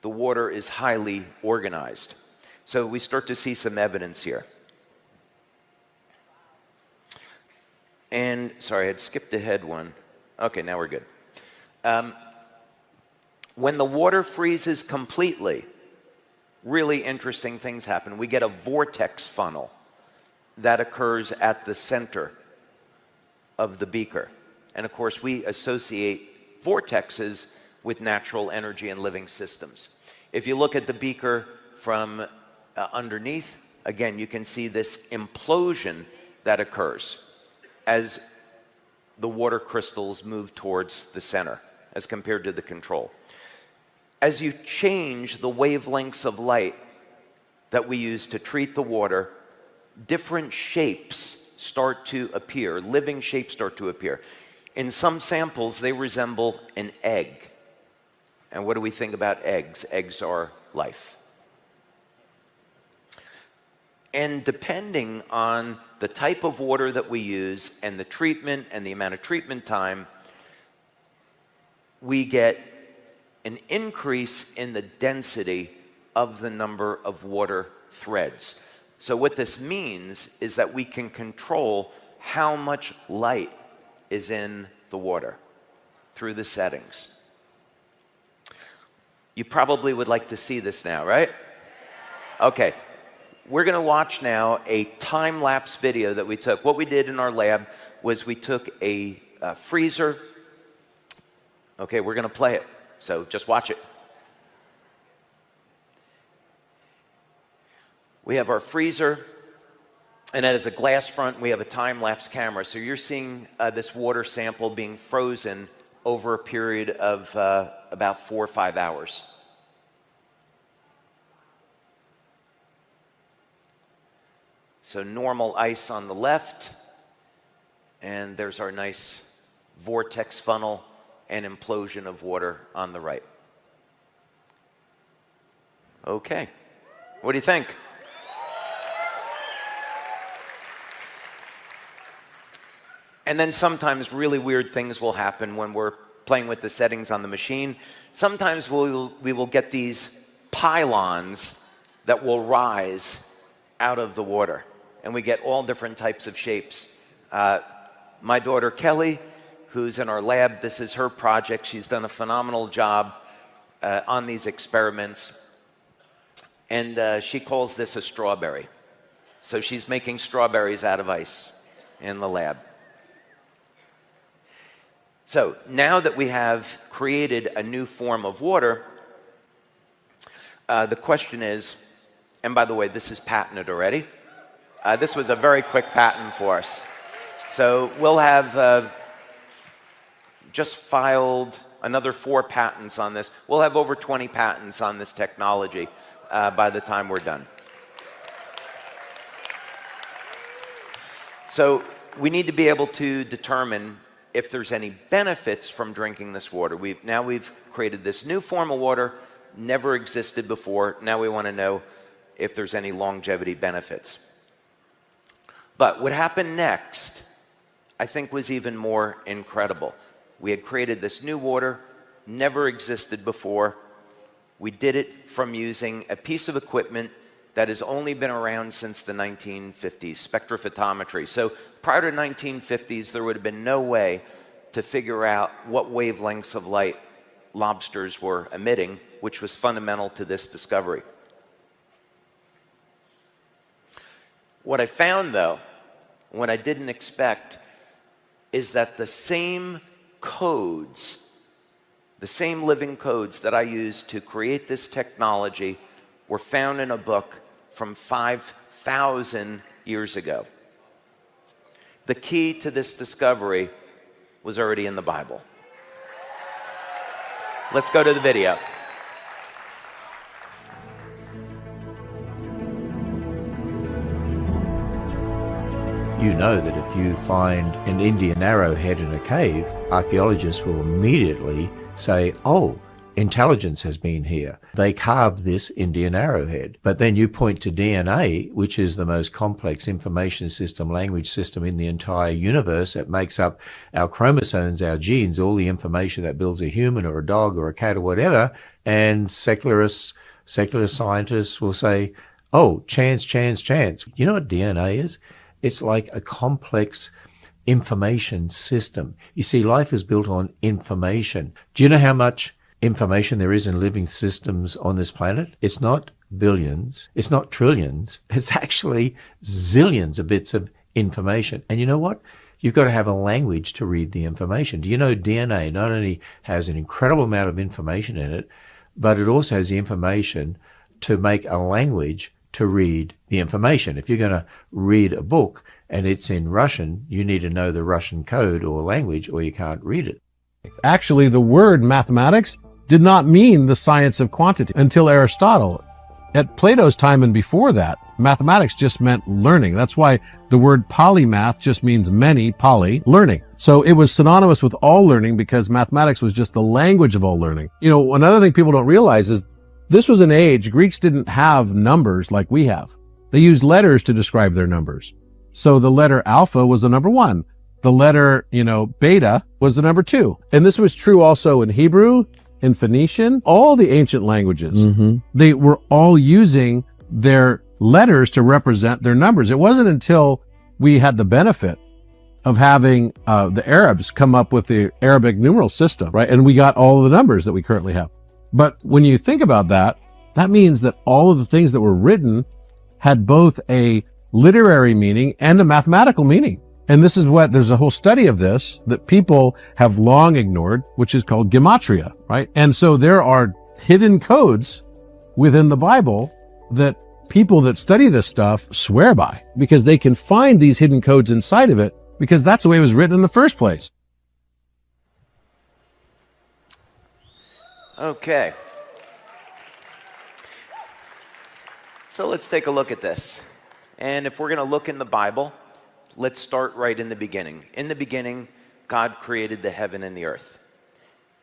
the water is highly organized. So we start to see some evidence here. And, sorry, I had skipped ahead one. Okay, now we're good. When the water freezes completely, really interesting things happen. We get a vortex funnel that occurs at the center of the beaker. And of course, we associate vortexes with natural energy and living systems. If you look at the beaker from underneath, again, you can see this implosion that occurs as the water crystals move towards the center as compared to the control. As you change the wavelengths of light that we use to treat the water, different shapes start to appear, living shapes start to appear. In some samples, they resemble an egg. And what do we think about eggs? Eggs are life. And depending on the type of water that we use and the treatment and the amount of treatment time, we get an increase in the density of the number of water threads. So what this means is that we can control how much light is in the water through the settings. You probably would like to see this now, right? Okay. We're going to watch now a time-lapse video that we took. What we did in our lab was we took a freezer. Okay, we're going to play it. So just watch it. We have our freezer, and that is a glass front. We have a time-lapse camera. So you're seeing this water sample being frozen over a period of about 4 or 5 hours. So normal ice on the left, and there's our nice vortex funnel and implosion of water on the right. Okay, what do you think? And then sometimes really weird things will happen when we're playing with the settings on the machine. Sometimes we will get these pylons that will rise out of the water, and we get all different types of shapes. My daughter Kelly, who's in our lab, this is her project. She's done a phenomenal job on these experiments, and she calls this a strawberry. So she's making strawberries out of ice in the lab. So now that we have created a new form of water, the question is, and by the way, this is patented already. This was a very quick patent for us. So we'll have just filed another 4 patents on this. We'll have over 20 patents on this technology by the time we're done. So we need to be able to determine if there's any benefits from drinking this water. We've created this new form of water, never existed before. Now we want to know if there's any longevity benefits. But what happened next, I think, was even more incredible. We had created this new water, never existed before. We did it from using a piece of equipment that has only been around since the 1950s, spectrophotometry. So prior to the 1950s, there would have been no way to figure out what wavelengths of light lobsters were emitting, which was fundamental to this discovery. What I found, though, what I didn't expect, is that the same codes, the same living codes that I used to create this technology were found in a book from 5,000 years ago. The key to this discovery was already in the Bible. Let's go to the video. You know that if you find an Indian arrowhead in a cave, archaeologists will immediately say, oh, intelligence has been here. They carved this Indian arrowhead. But then you point to DNA, which is the most complex information system, language system in the entire universe that makes up our chromosomes, our genes, all the information that builds a human or a dog or a cat or whatever. And secular scientists will say, oh, chance. You know what DNA is? It's like a complex information system. You see, life is built on information. Do you know how much information there is in living systems on this planet? It's not billions. It's not trillions. It's actually zillions of bits of information. And you know what? You've got to have a language to read the information. Do you know DNA not only has an incredible amount of information in it, but it also has the information to make a language to read the information. If you're going to read a book and it's in Russian, you need to know the Russian code or language or you can't read it. Actually, the word mathematics did not mean the science of quantity until Aristotle. At Plato's time and before that, mathematics just meant learning. That's why the word polymath just means many, poly, learning. So it was synonymous with all learning because mathematics was just the language of all learning. You know, another thing people don't realize is this was an age, Greeks didn't have numbers like we have. They used letters to describe their numbers. So the letter alpha was the number 1. The letter, beta was the number 2. And this was true also in Hebrew, in Phoenician, all the ancient languages. They were all using their letters to represent their numbers. It wasn't until we had the benefit of having the Arabs come up with the Arabic numeral system, right? And we got all the numbers that we currently have. But when you think about that, that means that all of the things that were written had both a literary meaning and a mathematical meaning. And this is there's a whole study of this that people have long ignored, which is called gematria, right? And so there are hidden codes within the Bible that people that study this stuff swear by because they can find these hidden codes inside of it because that's the way it was written in the first place. Okay. So let's take a look at this. And if we're going to look in the Bible, let's start right in the beginning. In the beginning, God created the heaven and the earth.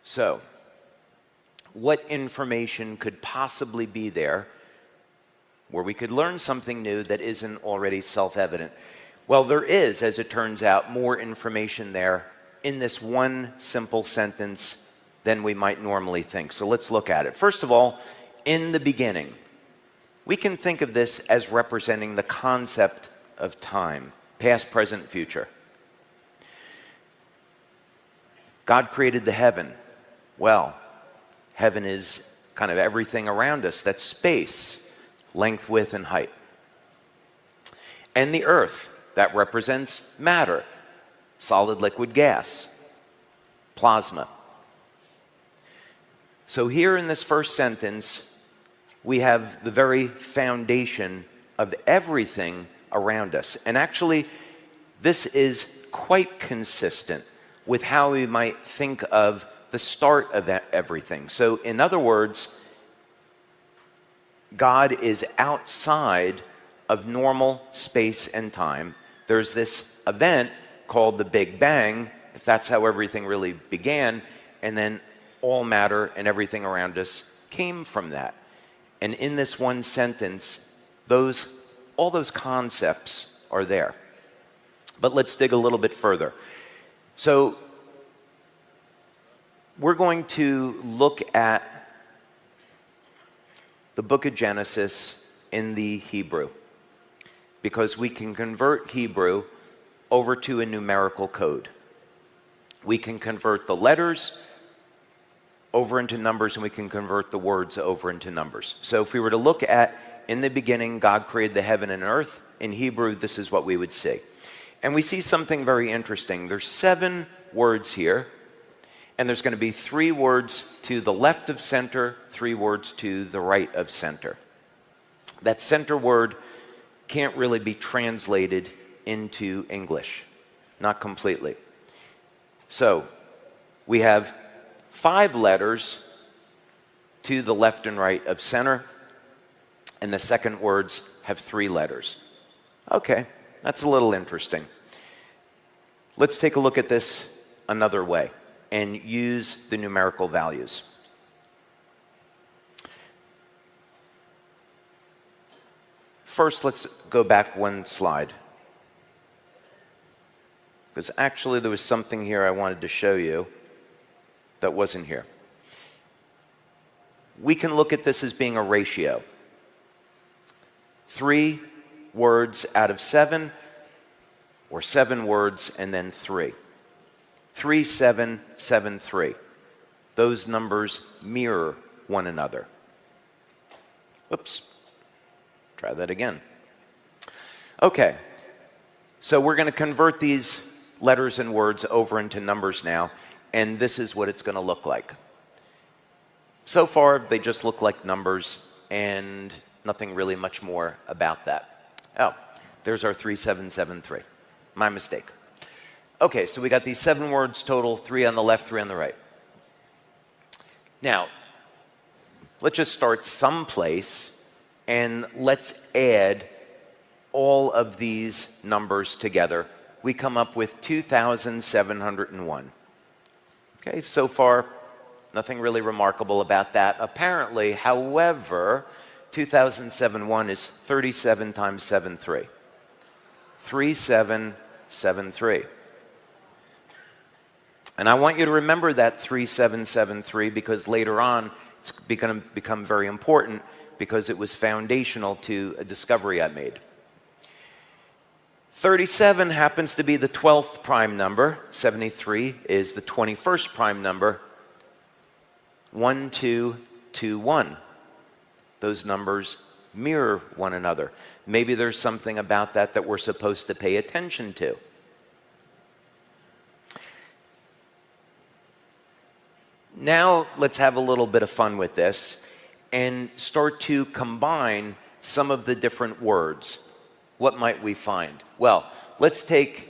So, what information could possibly be there where we could learn something new that isn't already self-evident? Well, there is, as it turns out, more information there in this one simple sentence than we might normally think. So let's look at it. First of all, in the beginning. We can think of this as representing the concept of time, past, present, future. God created the heaven. Well, heaven is kind of everything around us. That's space, length, width, and height. And the earth, that represents matter, solid, liquid, gas, plasma. So here in this first sentence, we have the very foundation of everything around us. And actually, this is quite consistent with how we might think of the start of everything. So in other words, God is outside of normal space and time. there's this event called the Big Bang, if that's how everything really began, and then all matter and everything around us came from that. And in this one sentence, all those concepts are there. But let's dig a little bit further. So we're going to look at the book of Genesis in the Hebrew, because we can convert Hebrew over to a numerical code. We can convert the letters over into numbers, and we can convert the words over into numbers. So if we were to look at, in the beginning, God created the heaven and earth, in Hebrew, this is what we would see. And we see something very interesting. There's 7 words here, and there's going to be 3 words to the left of center, 3 words to the right of center. That center word can't really be translated into English, not completely. So we have 5 letters to the left and right of center, and the second words have 3 letters. Okay, that's a little interesting. Let's take a look at this another way and use the numerical values. First, let's go back one slide, because actually there was something here I wanted to show you that wasn't here. We can look at this as being a ratio. 3 words out of 7, or 7 words and then 3. 3, 7, 7, 3. Those numbers mirror one another. Oops. Try that again. Okay. So we're going to convert these letters and words over into numbers now, and this is what it's going to look like. So far, they just look like numbers and nothing really much more about that. Oh, there's our 3773. My mistake. Okay, so we got these 7 words total, 3 on the left, 3 on the right. Now, let's just start someplace and let's add all of these numbers together. We come up with 2,701. Okay, so far, nothing really remarkable about that. Apparently, however, 2007-1 is 37 times 7, 3. 3773. And I want you to remember that 3773, because later on it's going to become very important, because it was foundational to a discovery I made. 37 happens to be the 12th prime number. 73 is the 21st prime number. 1, 2, 2, 1. Those numbers mirror one another. Maybe there's something about that that we're supposed to pay attention to. Now let's have a little bit of fun with this and start to combine some of the different words. What might we find? Well, let's take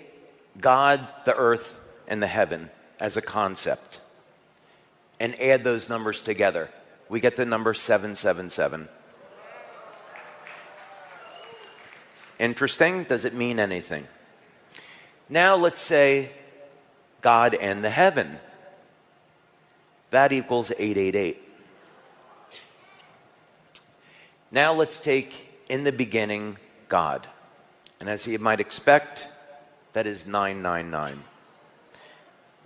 God, the earth, and the heaven as a concept and add those numbers together. We get the number 777. Interesting? Does it mean anything? Now let's say God and the heaven. That equals 888. Now let's take in the beginning God. And as you might expect, that is 999.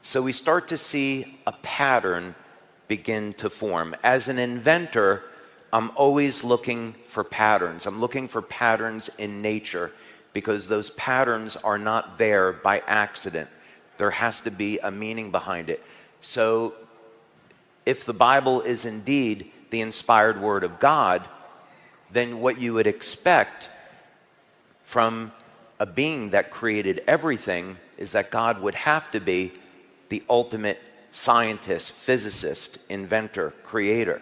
So we start to see a pattern begin to form. As an inventor, I'm always looking for patterns. I'm looking for patterns in nature, because those patterns are not there by accident. There has to be a meaning behind it. So if the Bible is indeed the inspired word of God, then what you would expect from a being that created everything is that God would have to be the ultimate scientist, physicist, inventor, creator,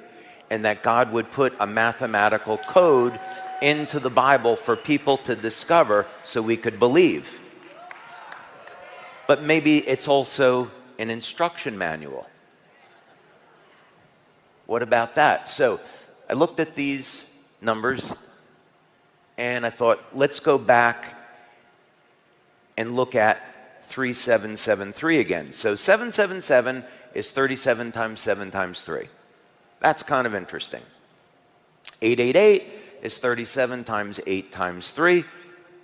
and that God would put a mathematical code into the Bible for people to discover so we could believe. But maybe it's also an instruction manual. What about that? So I looked at these numbers and I thought, let's go back and look at 3773 again. So 777 is 37 times 7 times 3. That's kind of interesting. 888 is 37 times 8 times 3.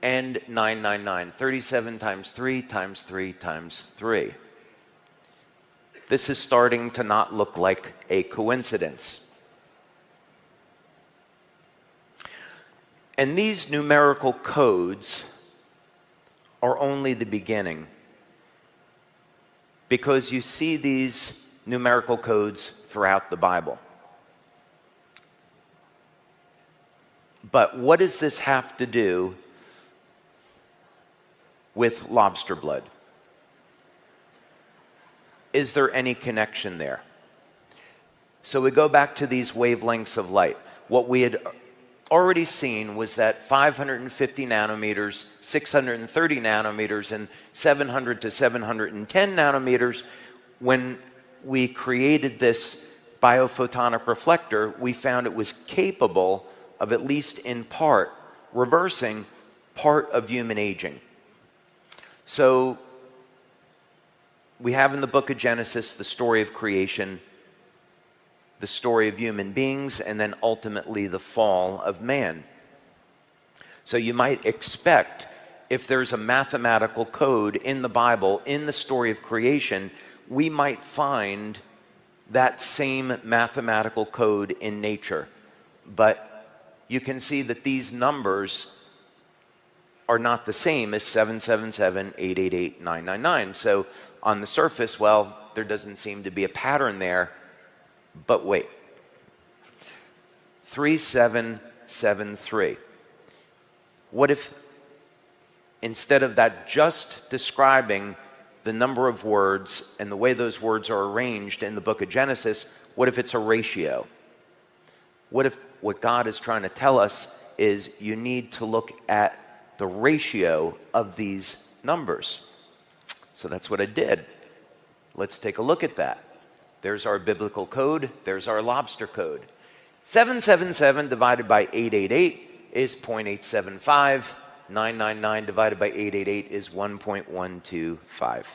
And 999, 37 times 3 times 3 times 3. This is starting to not look like a coincidence. And these numerical codes are only the beginning, because you see these numerical codes throughout the Bible. But what does this have to do with lobster blood? Is there any connection there? So we go back to these wavelengths of light. What we had already seen was that 550 nanometers, 630 nanometers, and 700 to 710 nanometers, when we created this biophotonic reflector, we found it was capable of, at least in part, reversing part of human aging. So we have in the book of Genesis the story of creation, the story of human beings, and then ultimately the fall of man. So you might expect, if there's a mathematical code in the Bible, in the story of creation, we might find that same mathematical code in nature. But you can see that these numbers are not the same as 777, 888, 999. So on the surface, well, there doesn't seem to be a pattern there. But wait. 3773. What if, instead of that just describing the number of words and the way those words are arranged in the book of Genesis, what if it's a ratio? What if what God is trying to tell us is you need to look at the ratio of these numbers? So that's what I did. Let's take a look at that. There's our biblical code. There's our lobster code. 777 divided by 888 is 0.875. 999 divided by 888 is 1.125.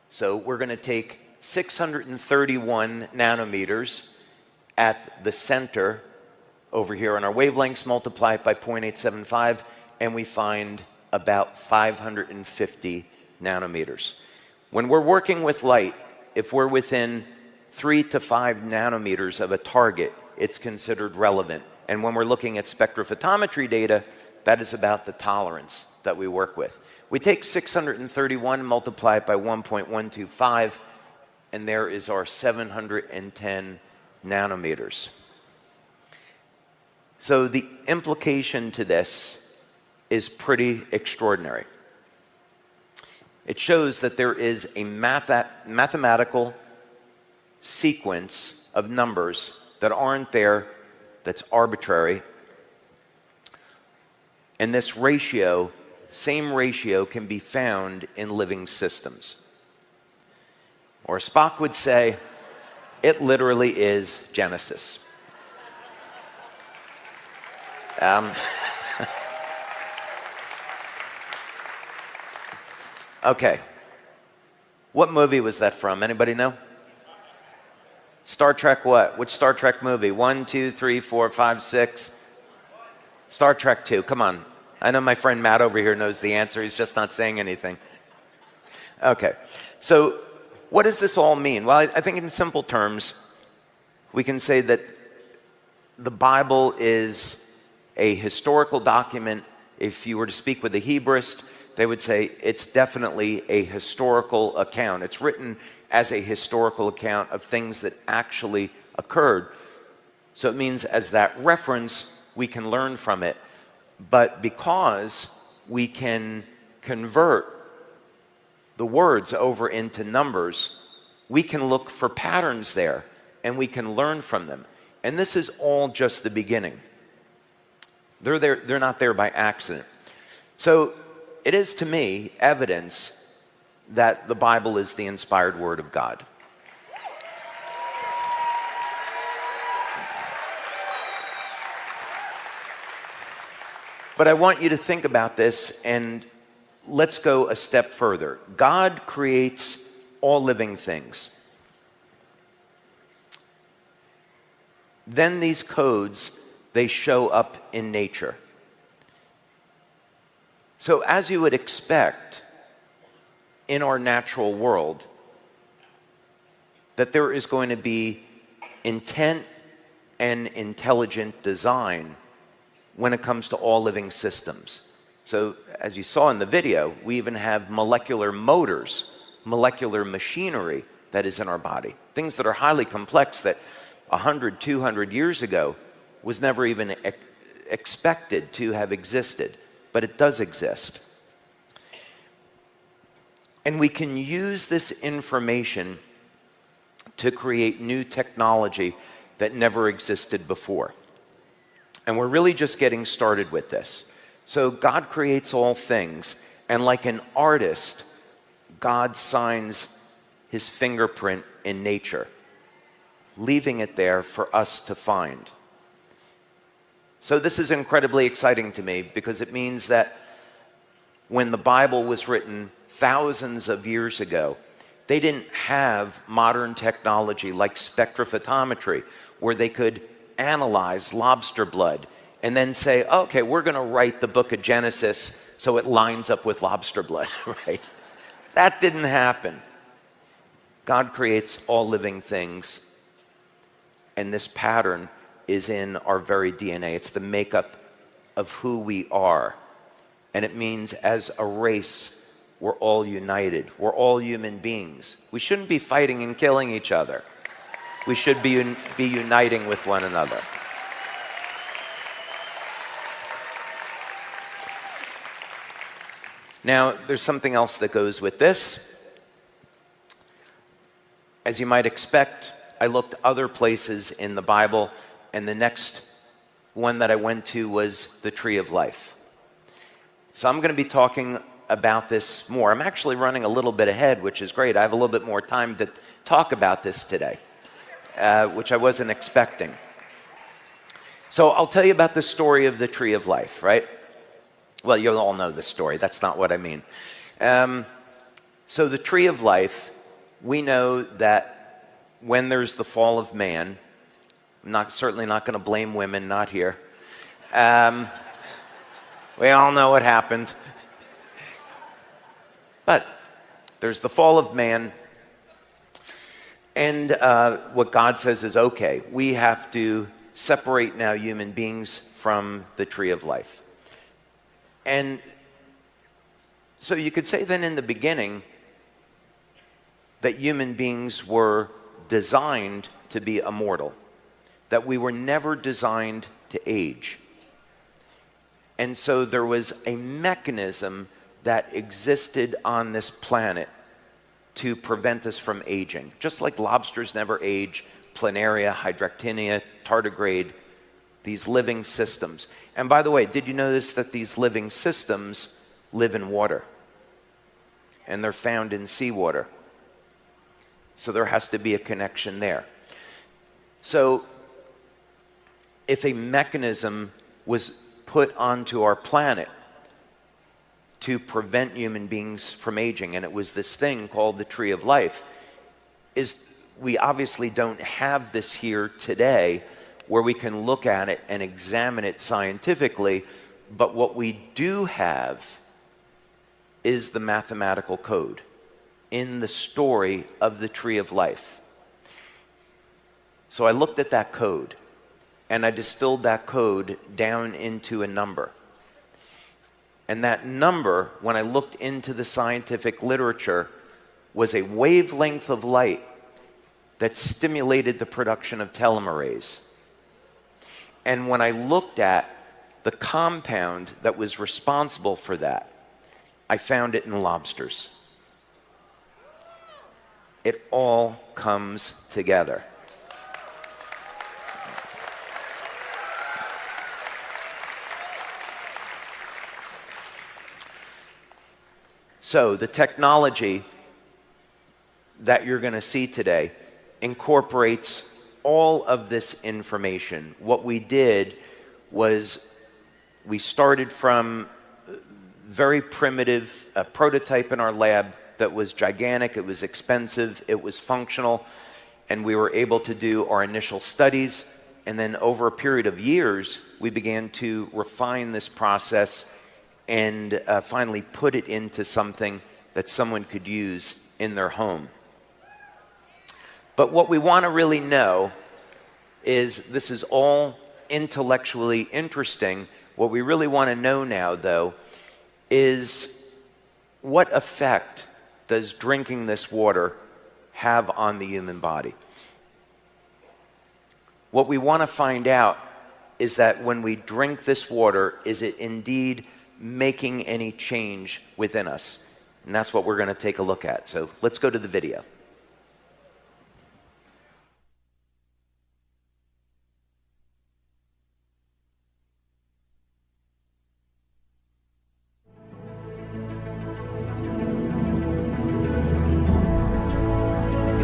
So we're going to take 631 nanometers at the center over here on our wavelengths, multiply it by 0.875, and we find about 550 nanometers. When we're working with light, if we're within 3 to 5 nanometers of a target, it's considered relevant. And when we're looking at spectrophotometry data, that is about the tolerance that we work with. We take 631, multiply it by 1.125, and there is our 710 nanometers. So the implication to this is pretty extraordinary. It shows that there is a mathematical sequence of numbers that aren't there, that's arbitrary. And this ratio, same ratio, can be found in living systems. Or Spock would say, it literally is Genesis. Okay. What movie was that from? Anybody know? Star Trek what? Which Star Trek movie? 1, 2, 3, 4, 5, 6? Star Trek 2. Come on. I know my friend Matt over here knows the answer. He's just not saying anything. Okay. So what does this all mean? Well, I think in simple terms, we can say that the Bible is a historical document. If you were to speak with a Hebraist, they would say it's definitely a historical account. It's written as a historical account of things that actually occurred. So it means as that reference, we can learn from it. But because we can convert the words over into numbers, we can look for patterns there and we can learn from them. And this is all just the beginning. They're not there by accident. So it is, to me, evidence that the Bible is the inspired word of God. But I want you to think about this, and let's go a step further. God creates all living things. Then these codes, they show up in nature. So as you would expect in our natural world, that there is going to be intent and intelligent design when it comes to all living systems. So as you saw in the video, we even have molecular motors, molecular machinery that is in our body. Things that are highly complex that 100, 200 years ago was never even expected to have existed, but it does exist. And we can use this information to create new technology that never existed before. And we're really just getting started with this. So God creates all things, and like an artist, God signs his fingerprint in nature, leaving it there for us to find. So this is incredibly exciting to me because it means that when the Bible was written thousands of years ago, they didn't have modern technology like spectrophotometry, where they could analyze lobster blood and then say, okay, we're going to write the book of Genesis so it lines up with lobster blood, right? That didn't happen. God creates all living things, and this pattern is in our very DNA. It's the makeup of who we are. And it means as a race, we're all united. We're all human beings. We shouldn't be fighting and killing each other. We should be uniting with one another. Now, there's something else that goes with this. As you might expect, I looked other places in the Bible, and the next one that I went to was the tree of life. So I'm going to be talking about this more. I'm actually running a little bit ahead, which is great. I have a little bit more time to talk about this today, which I wasn't expecting. So I'll tell you about the story of the tree of life, right? Well, you'll all know the story. That's not what I mean. So the tree of life, we know that when there's the fall of man, I'm certainly not going to blame women, not here. We all know what happened. But there's the fall of man, and what God says is, okay, we have to separate now human beings from the tree of life. And so you could say then in the beginning that human beings were designed to be immortal, that we were never designed to age. And so there was a mechanism that existed on this planet to prevent us from aging. Just like lobsters never age, planaria, hydroctinia, tardigrade, these living systems. And by the way, did you notice that these living systems live in water? And they're found in seawater. So there has to be a connection there. So if a mechanism was put onto our planet to prevent human beings from aging, and it was this thing called the tree of life, we obviously don't have this here today where we can look at it and examine it scientifically, but what we do have is the mathematical code in the story of the tree of life. So I looked at that code, and I distilled that code down into a number. And that number, when I looked into the scientific literature, was a wavelength of light that stimulated the production of telomerase. And when I looked at the compound that was responsible for that, I found it in lobsters. It all comes together. So the technology that you're going to see today incorporates all of this information. What we did was We started from very primitive, a prototype in our lab that was gigantic, it was expensive, it was functional, and we were able to do our initial studies. And then over a period of years, we began to refine this process and finally put it into something that someone could use in their home. But what we want to really know is, this is all intellectually interesting. What we really want to know now, though, is what effect does drinking this water have on the human body? What we want to find out is that when we drink this water, is it indeed making any change within us? And that's what we're going to take a look at. So let's go to the video.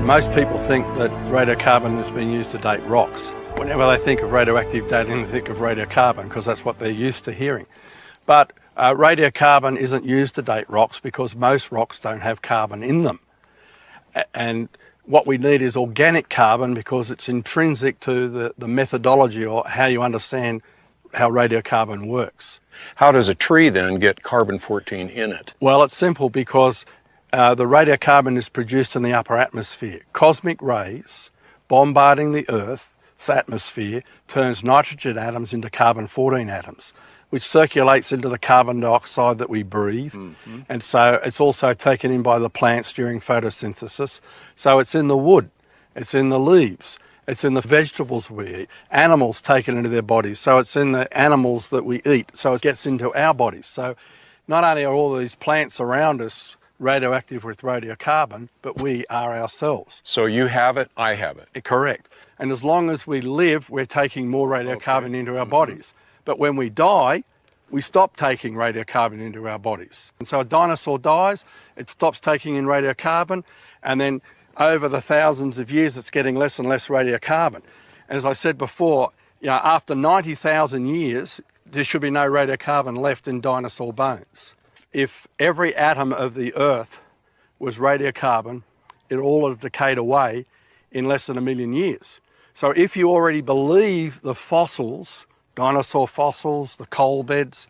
Most people think that radiocarbon has been used to date rocks. Whenever they think of radioactive dating, they think of radiocarbon because that's what they're used to hearing. But radiocarbon isn't used to date rocks because most rocks don't have carbon in them. And what we need is organic carbon because it's intrinsic to the methodology or how you understand how radiocarbon works. How does a tree then get carbon-14 in it? Well, it's simple because the radiocarbon is produced in the upper atmosphere. Cosmic rays bombarding the Earth's atmosphere turns nitrogen atoms into carbon-14 atoms, which circulates into the carbon dioxide that we breathe. Mm-hmm. And so it's also taken in by the plants during photosynthesis. So it's in the wood, it's in the leaves, it's in the vegetables we eat. Animals take it into their bodies, so it's in the animals that we eat. So it gets into our bodies. So not only are all these plants around us radioactive with radiocarbon, but we are ourselves. So you have it, I have it. Correct. And as long as we live, we're taking more radiocarbon into our bodies. But when we die, we stop taking radiocarbon into our bodies. And so a dinosaur dies, it stops taking in radiocarbon, and then over the thousands of years, it's getting less and less radiocarbon. And as I said before, after 90,000 years, there should be no radiocarbon left in dinosaur bones. If every atom of the Earth was radiocarbon, it all would have decayed away in less than 1 million years. So if you already believe the fossils, dinosaur fossils, the coal beds,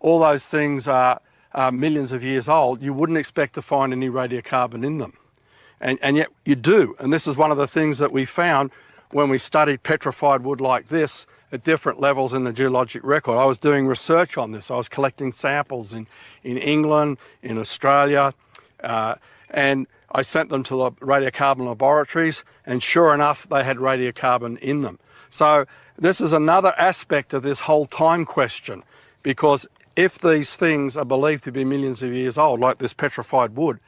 all those things are millions of years old, you wouldn't expect to find any radiocarbon in them. And yet you do. And this is one of the things that we found when we studied petrified wood like this at different levels in the geologic record. I was doing research on this. I was collecting samples in England, in Australia, and I sent them to the radiocarbon laboratories, and sure enough, they had radiocarbon in them. So this is another aspect of this whole time question, because if these things are believed to be millions of years old, like this petrified wood,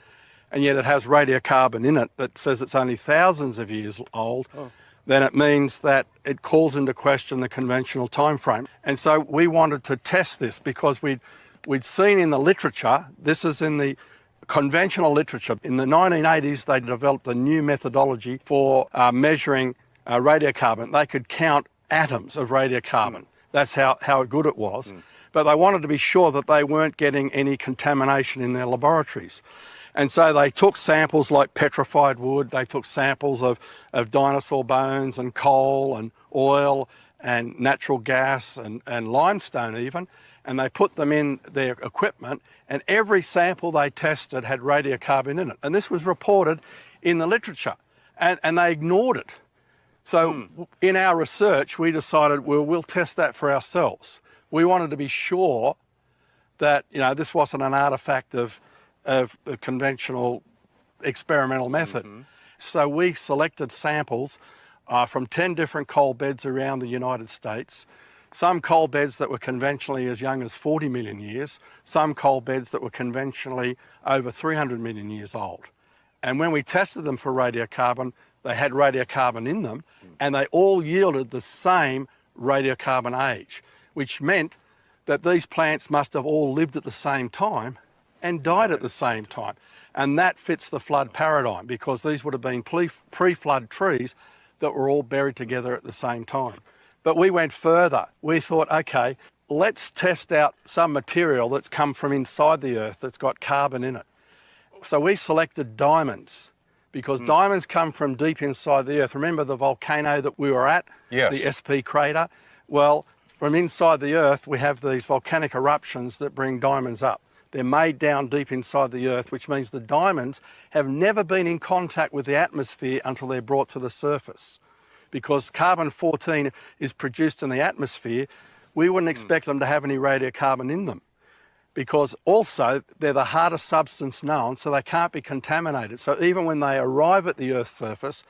and yet it has radiocarbon in it that says it's only thousands of years old, then it means that it calls into question the conventional time frame. And so we wanted to test this because we'd seen in the literature, this is in the conventional literature. In the 1980s, they developed a new methodology for measuring radiocarbon. They could count atoms of radiocarbon. That's how good it was. But they wanted to be sure that they weren't getting any contamination in their laboratories. And so they took samples like petrified wood, they took samples of dinosaur bones and coal and oil and natural gas and limestone even, and they put them in their equipment, and every sample they tested had radiocarbon in it. And this was reported in the literature, and they ignored it. So in our research, we decided, well, we'll test that for ourselves. We wanted to be sure that, this wasn't an artifact of a conventional experimental method. So we selected samples from 10 different coal beds around the United States, some coal beds that were conventionally as young as 40 million years, some coal beds that were conventionally over 300 million years old. And when we tested them for radiocarbon, they had radiocarbon in them, and they all yielded the same radiocarbon age, which meant that these plants must have all lived at the same time and died at the same time. And that fits the flood paradigm, because these would have been pre-flood trees that were all buried together at the same time. But we went further. We thought, okay, let's test out some material that's come from inside the Earth that's got carbon in it. So we selected diamonds because diamonds come from deep inside the Earth. Remember the volcano that we were at? Yes. The SP crater? Well, from inside the Earth, we have these volcanic eruptions that bring diamonds up. They're made down deep inside the Earth, which means the diamonds have never been in contact with the atmosphere until they're brought to the surface. Because carbon-14 is produced in the atmosphere, we wouldn't expect them to have any radiocarbon in them. Because also, they're the hardest substance known, so they can't be contaminated. So even when they arrive at the Earth's surface,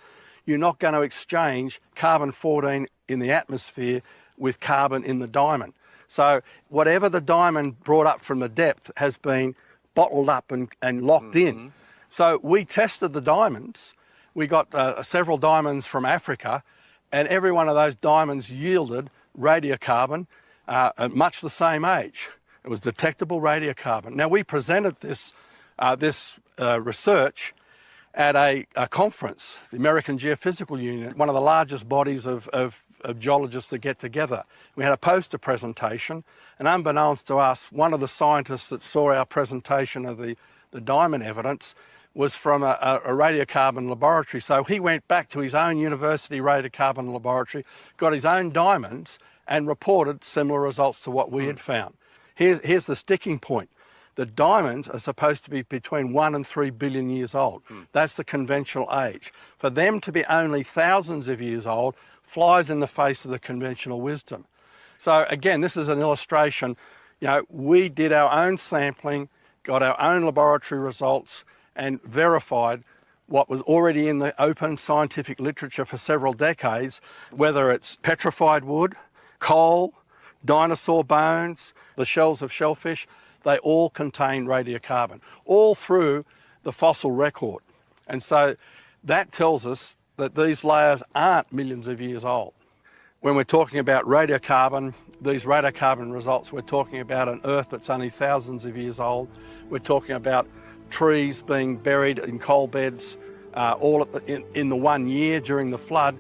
you're not going to exchange carbon-14 in the atmosphere with carbon in the diamond. So whatever the diamond brought up from the depth has been bottled up and locked in. So we tested the diamonds. We got several diamonds from Africa, and every one of those diamonds yielded radiocarbon at much the same age. It was detectable radiocarbon. Now, we presented this research at a conference, the American Geophysical Union, one of the largest bodies of geologists that get together. We had a poster presentation, and unbeknownst to us, one of the scientists that saw our presentation of the diamond evidence was from a radiocarbon laboratory. So he went back to his own university radiocarbon laboratory, got his own diamonds, and reported similar results to what we had found. Here's the sticking point. The diamonds are supposed to be between 1 and 3 billion years old. That's the conventional age. For them to be only thousands of years old flies in the face of the conventional wisdom. So again, this is an illustration. You know, we did our own sampling, got our own laboratory results, and verified what was already in the open scientific literature for several decades, whether it's petrified wood, coal, dinosaur bones, the shells of shellfish, they all contain radiocarbon, all through the fossil record. And so that tells us that these layers aren't millions of years old. When we're talking about radiocarbon, these radiocarbon results, we're talking about an Earth that's only thousands of years old. We're talking about trees being buried in coal beds all in the 1 year during the flood.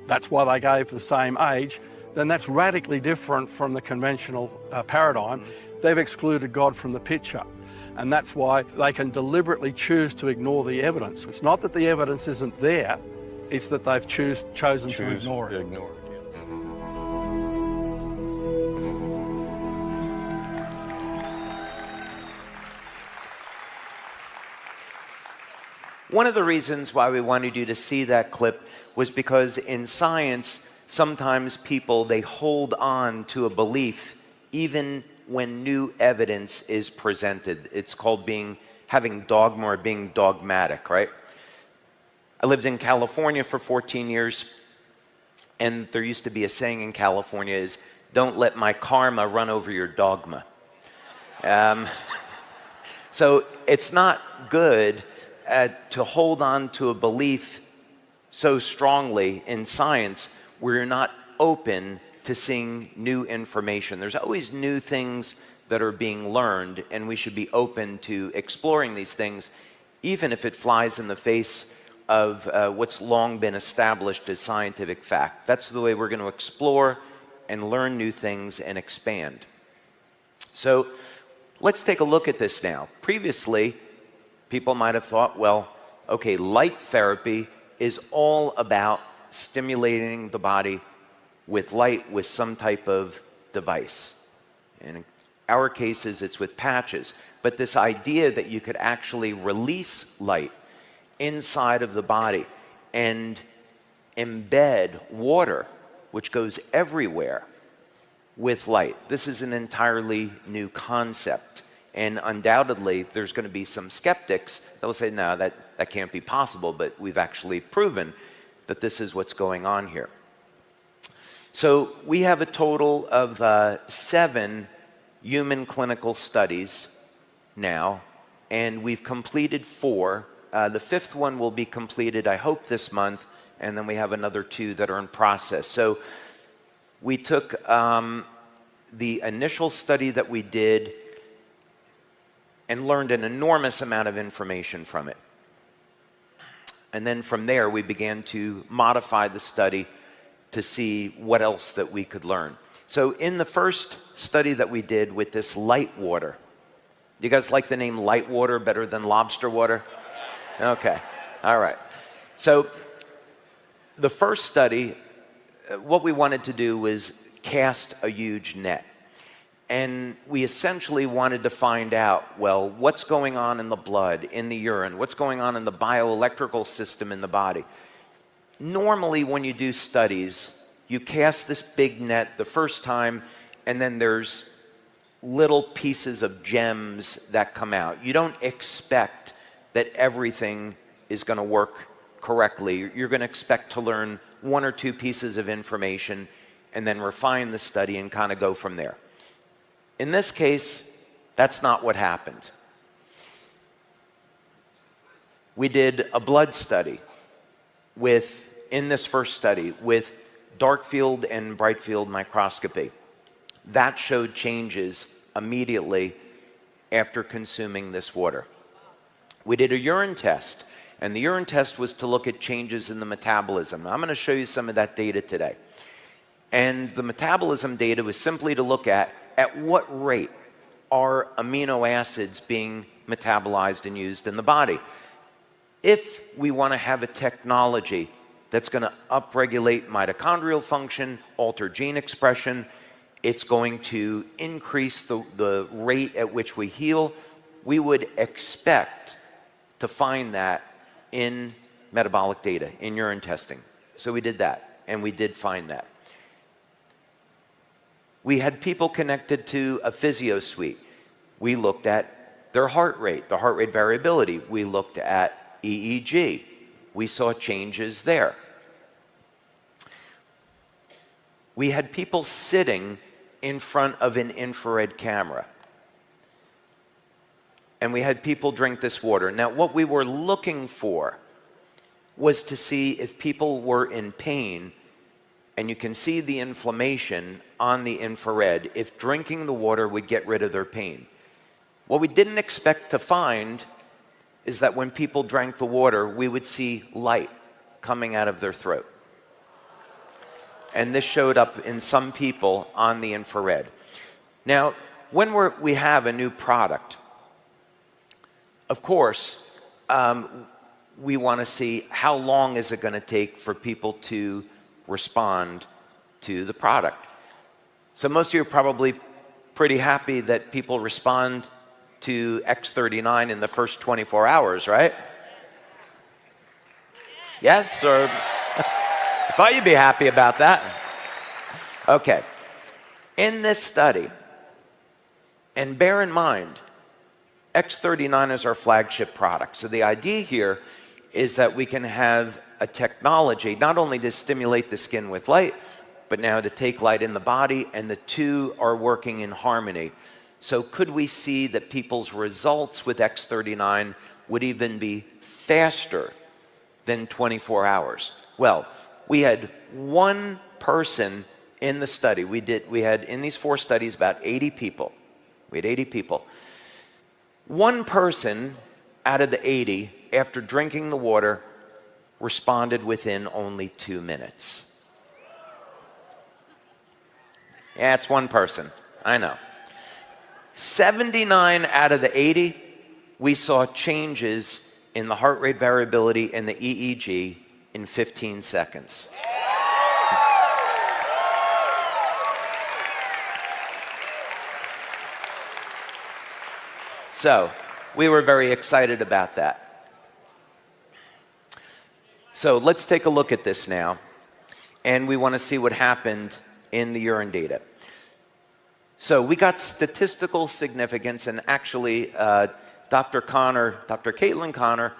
That's why they gave the same age. Then that's radically different from the conventional paradigm. They've excluded God from the picture. And that's why they can deliberately choose to ignore the evidence. It's not that the evidence isn't there, it's that they've chosen to ignore it. One of the reasons why we wanted you to see that clip was because in science, sometimes people, they hold on to a belief even when new evidence is presented. It's called having dogma or being dogmatic, right? I lived in California for 14 years, and there used to be a saying in California is, don't let my karma run over your dogma. So it's not good to hold on to a belief so strongly in science where you're not open to seeing new information. There's always new things that are being learned, and we should be open to exploring these things, even if it flies in the face of what's long been established as scientific fact. That's the way we're going to explore and learn new things and expand. So let's take a look at this now. Previously, people might have thought, well, okay, light therapy is all about stimulating the body with light with some type of device. In our cases, it's with patches. But this idea that you could actually release light inside of the body and embed water, which goes everywhere, with light. This is an entirely new concept. And undoubtedly, there's going to be some skeptics that will say, no, that can't be possible, but we've actually proven that this is what's going on here. So we have a total of 7 human clinical studies now, and we've completed 4. The 5th one will be completed, I hope, this month, and then we have another 2 that are in process. So we took the initial study that we did and learned an enormous amount of information from it. And then from there, we began to modify the study to see what else that we could learn. So in the first study that we did with this light water, do you guys like the name light water better than lobster water? Okay, all right. So the first study, what we wanted to do was cast a huge net. And we essentially wanted to find out, well, what's going on in the blood, in the urine, what's going on in the bioelectrical system in the body. Normally when you do studies, you cast this big net the first time, and then there's little pieces of gems that come out. You don't expect that everything is going to work correctly. You're going to expect to learn one or two pieces of information and then refine the study and kind of go from there. In this case, that's not what happened. We did a blood study in this first study with dark field and bright field microscopy. That showed changes immediately after consuming this water. We did a urine test, and the urine test was to look at changes in the metabolism. Now, I'm going to show you some of that data today. And the metabolism data was simply to look at what rate are amino acids being metabolized and used in the body. If we want to have a technology that's going to upregulate mitochondrial function, alter gene expression, it's going to increase the rate at which we heal, we would expect to find that in metabolic data, in urine testing. So we did that, and we did find that. We had people connected to a physio suite. We looked at their heart rate, the heart rate variability. We looked at EEG. We saw changes there. We had people sitting in front of an infrared camera. And we had people drink this water. Now, what we were looking for was to see if people were in pain, and you can see the inflammation on the infrared, if drinking the water would get rid of their pain. What we didn't expect to find is that when people drank the water, we would see light coming out of their throat. And this showed up in some people on the infrared. Now, when we have a new product, of course, we want to see how long is it going to take for people to respond to the product. So most of you are probably pretty happy that people respond to X39 in the first 24 hours, right? Yes, or I thought you'd be happy about that. Okay. In this study, and bear in mind, X39 is our flagship product. So the idea here is that we can have a technology not only to stimulate the skin with light, but now to take light in the body, and the two are working in harmony. So could we see that people's results with X39 would even be faster than 24 hours? Well, we had one person in the study. We had in these 4 studies about 80 people. We had 80 people. One person out of the 80, after drinking the water, responded within only 2 minutes. Yeah, it's one person. I know. 79 out of the 80, we saw changes in the heart rate variability and the EEG in 15 seconds. So, we were very excited about that. So, let's take a look at this now, and we want to see what happened in the urine data. So, we got statistical significance, and actually, Dr. Caitlin Connor,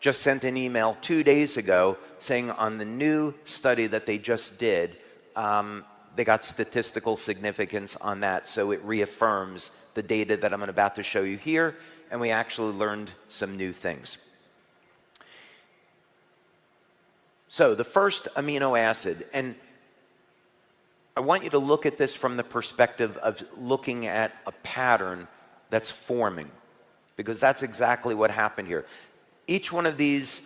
just sent an email 2 days ago saying on the new study that they just did, they got statistical significance on that, so it reaffirms the data that I'm about to show you here, and we actually learned some new things. So the first amino acid, and I want you to look at this from the perspective of looking at a pattern that's forming, because that's exactly what happened here. Each one of these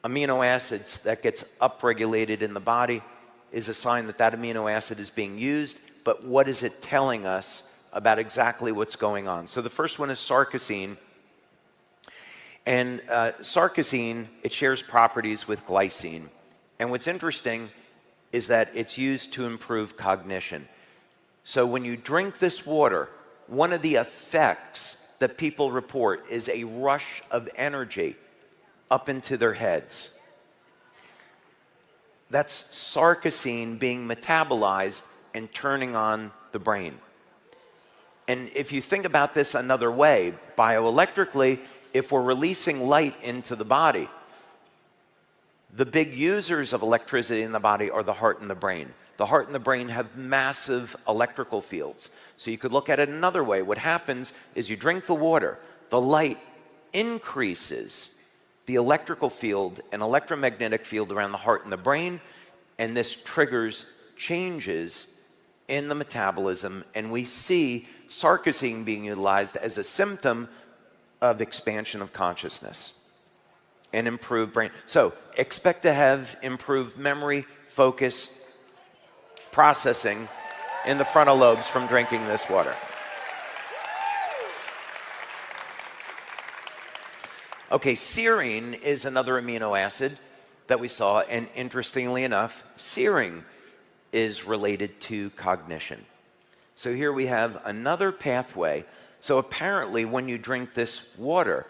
amino acids that gets upregulated in the body is a sign that that amino acid is being used, but what is it telling us about exactly what's going on? So the first one is sarcosine. And sarcosine, it shares properties with glycine. And what's interesting is that it's used to improve cognition. So when you drink this water, one of the effects that people report is a rush of energy up into their heads. That's sarcosine being metabolized and turning on the brain. And if you think about this another way, bioelectrically, if we're releasing light into the body, the big users of electricity in the body are the heart and the brain. The heart and the brain have massive electrical fields. So you could look at it another way. What happens is you drink the water, the light increases the electrical field and electromagnetic field around the heart and the brain, and this triggers changes in the metabolism, and we see sarcosine being utilized as a symptom of expansion of consciousness and improved brain. So expect to have improved memory, focus, processing in the frontal lobes from drinking this water. Okay, serine is another amino acid that we saw, and interestingly enough, serine is related to cognition. So here we have another pathway. So apparently when you drink this water,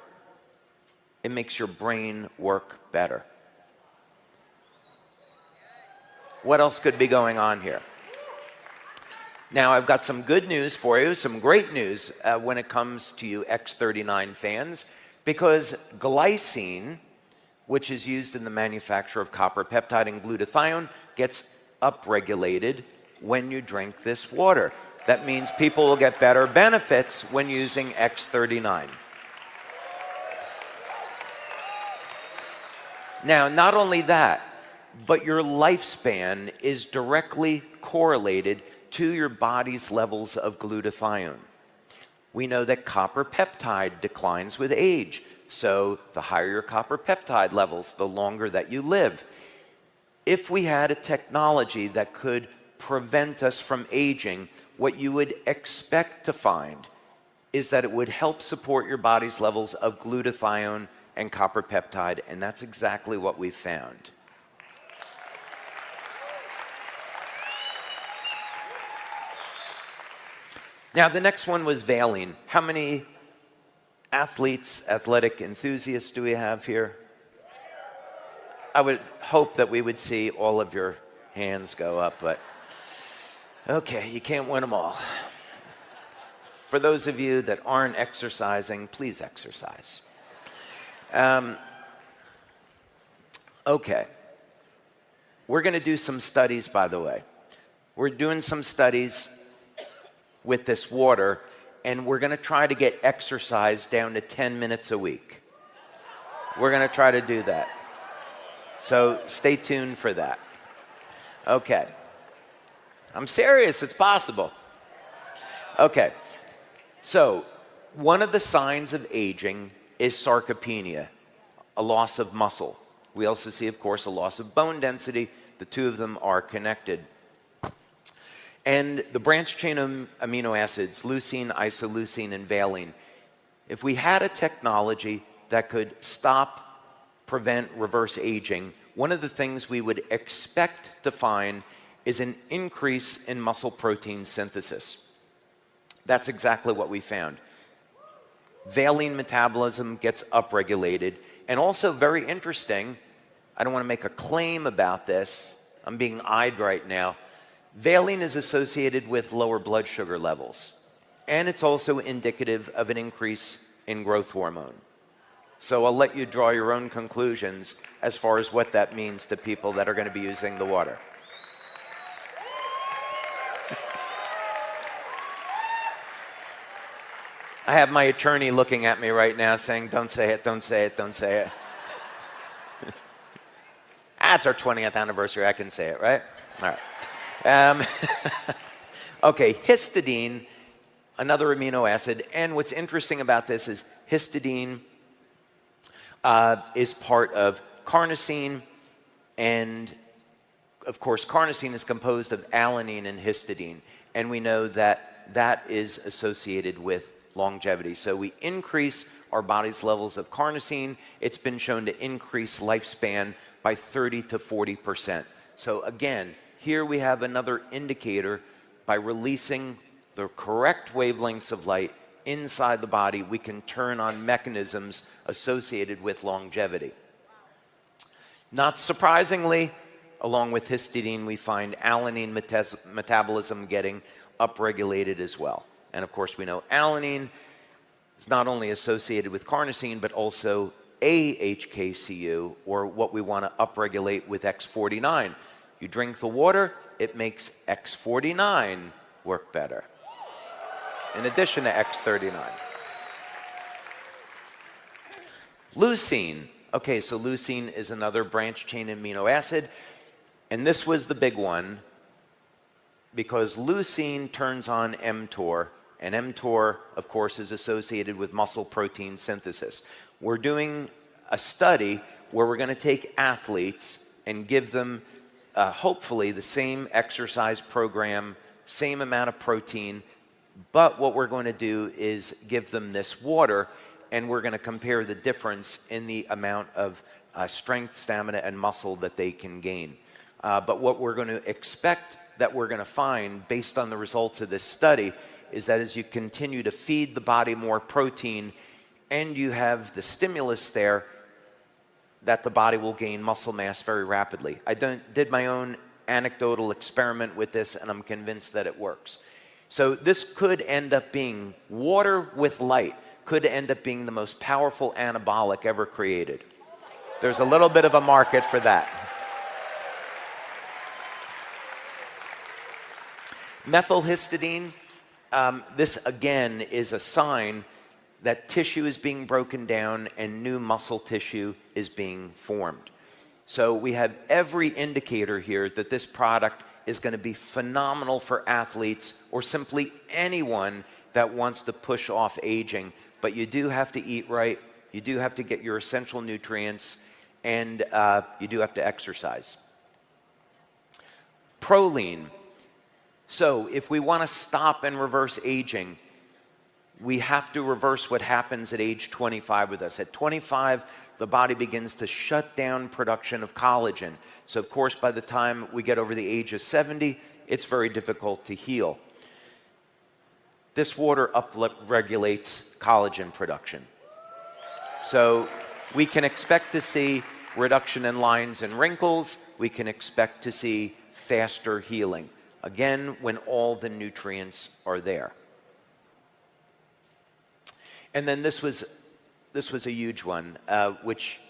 it makes your brain work better. What else could be going on here? Now I've got some good news for you, some great news when it comes to you X39 fans, because glycine, which is used in the manufacture of copper peptide and glutathione, gets upregulated when you drink this water. That means people will get better benefits when using X39. Now, not only that, but your lifespan is directly correlated to your body's levels of glutathione. We know that copper peptide declines with age, so the higher your copper peptide levels, the longer that you live. If we had a technology that could prevent us from aging, what you would expect to find is that it would help support your body's levels of glutathione and copper peptide, and that's exactly what we found. Now, the next one was valine. How many athletes, athletic enthusiasts do we have here? I would hope that we would see all of your hands go up, but okay, you can't win them all. For those of you that aren't exercising, please exercise. Okay. We're going to do some studies, by the way. We're doing some studies with this water, and we're going to try to get exercise down to 10 minutes a week. We're going to try to do that. So stay tuned for that. Okay. I'm serious, it's possible. Okay. So, one of the signs of aging is sarcopenia, a loss of muscle. We also see, of course, a loss of bone density. The two of them are connected. And the branch chain of amino acids, leucine, isoleucine, and valine, if we had a technology that could stop, prevent, reverse aging, one of the things we would expect to find is an increase in muscle protein synthesis. That's exactly what we found. Valine metabolism gets upregulated, and also very interesting, I don't want to make a claim about this, I'm being eyed right now, valine is associated with lower blood sugar levels, and it's also indicative of an increase in growth hormone. So I'll let you draw your own conclusions as far as what that means to people that are going to be using the water. I have my attorney looking at me right now saying, don't say it, don't say it, don't say it. That's our 20th anniversary, I can say it, right? All right. Okay, histidine, another amino acid, and what's interesting about this is histidine is part of carnosine, and of course carnosine is composed of alanine and histidine. and we know that that is associated with longevity. So we increase our body's levels of carnosine. It's been shown to increase lifespan by 30 to 40%. So again, here we have another indicator. By releasing the correct wavelengths of light inside the body, we can turn on mechanisms associated with longevity. Not surprisingly, along with histidine, we find alanine metabolism getting upregulated as well. And of course, we know alanine is not only associated with carnosine, but also AHKCU, or what we want to upregulate with X49. You drink the water, it makes X49 work better, in addition to X39. Leucine. Okay, so leucine is another branch chain amino acid, and this was the big one because leucine turns on mTOR, and mTOR, of course, is associated with muscle protein synthesis. We're doing a study where we're going to take athletes and give them hopefully the same exercise program, same amount of protein, but what we're going to do is give them this water, and we're going to compare the difference in the amount of strength, stamina, and muscle that they can gain. But what we're going to expect that we're going to find based on the results of this study is that as you continue to feed the body more protein and you have the stimulus there, that the body will gain muscle mass very rapidly. I did my own anecdotal experiment with this, and I'm convinced that it works. So this could end up being, water with light could end up being the most powerful anabolic ever created. There's a little bit of a market for that. Methylhistidine, this again is a sign that tissue is being broken down and new muscle tissue is being formed. So we have every indicator here that this product is going to be phenomenal for athletes or simply anyone that wants to push off aging. But you do have to eat right, you do have to get your essential nutrients, and you do have to exercise. Proline. So if we want to stop and reverse aging, we have to reverse what happens at age 25 with us. At 25, the body begins to shut down production of collagen. So of course, by the time we get over the age of 70, it's very difficult to heal. This water upregulates collagen production. So we can expect to see reduction in lines and wrinkles. We can expect to see faster healing. Again, when all the nutrients are there. And then this was a huge one, which,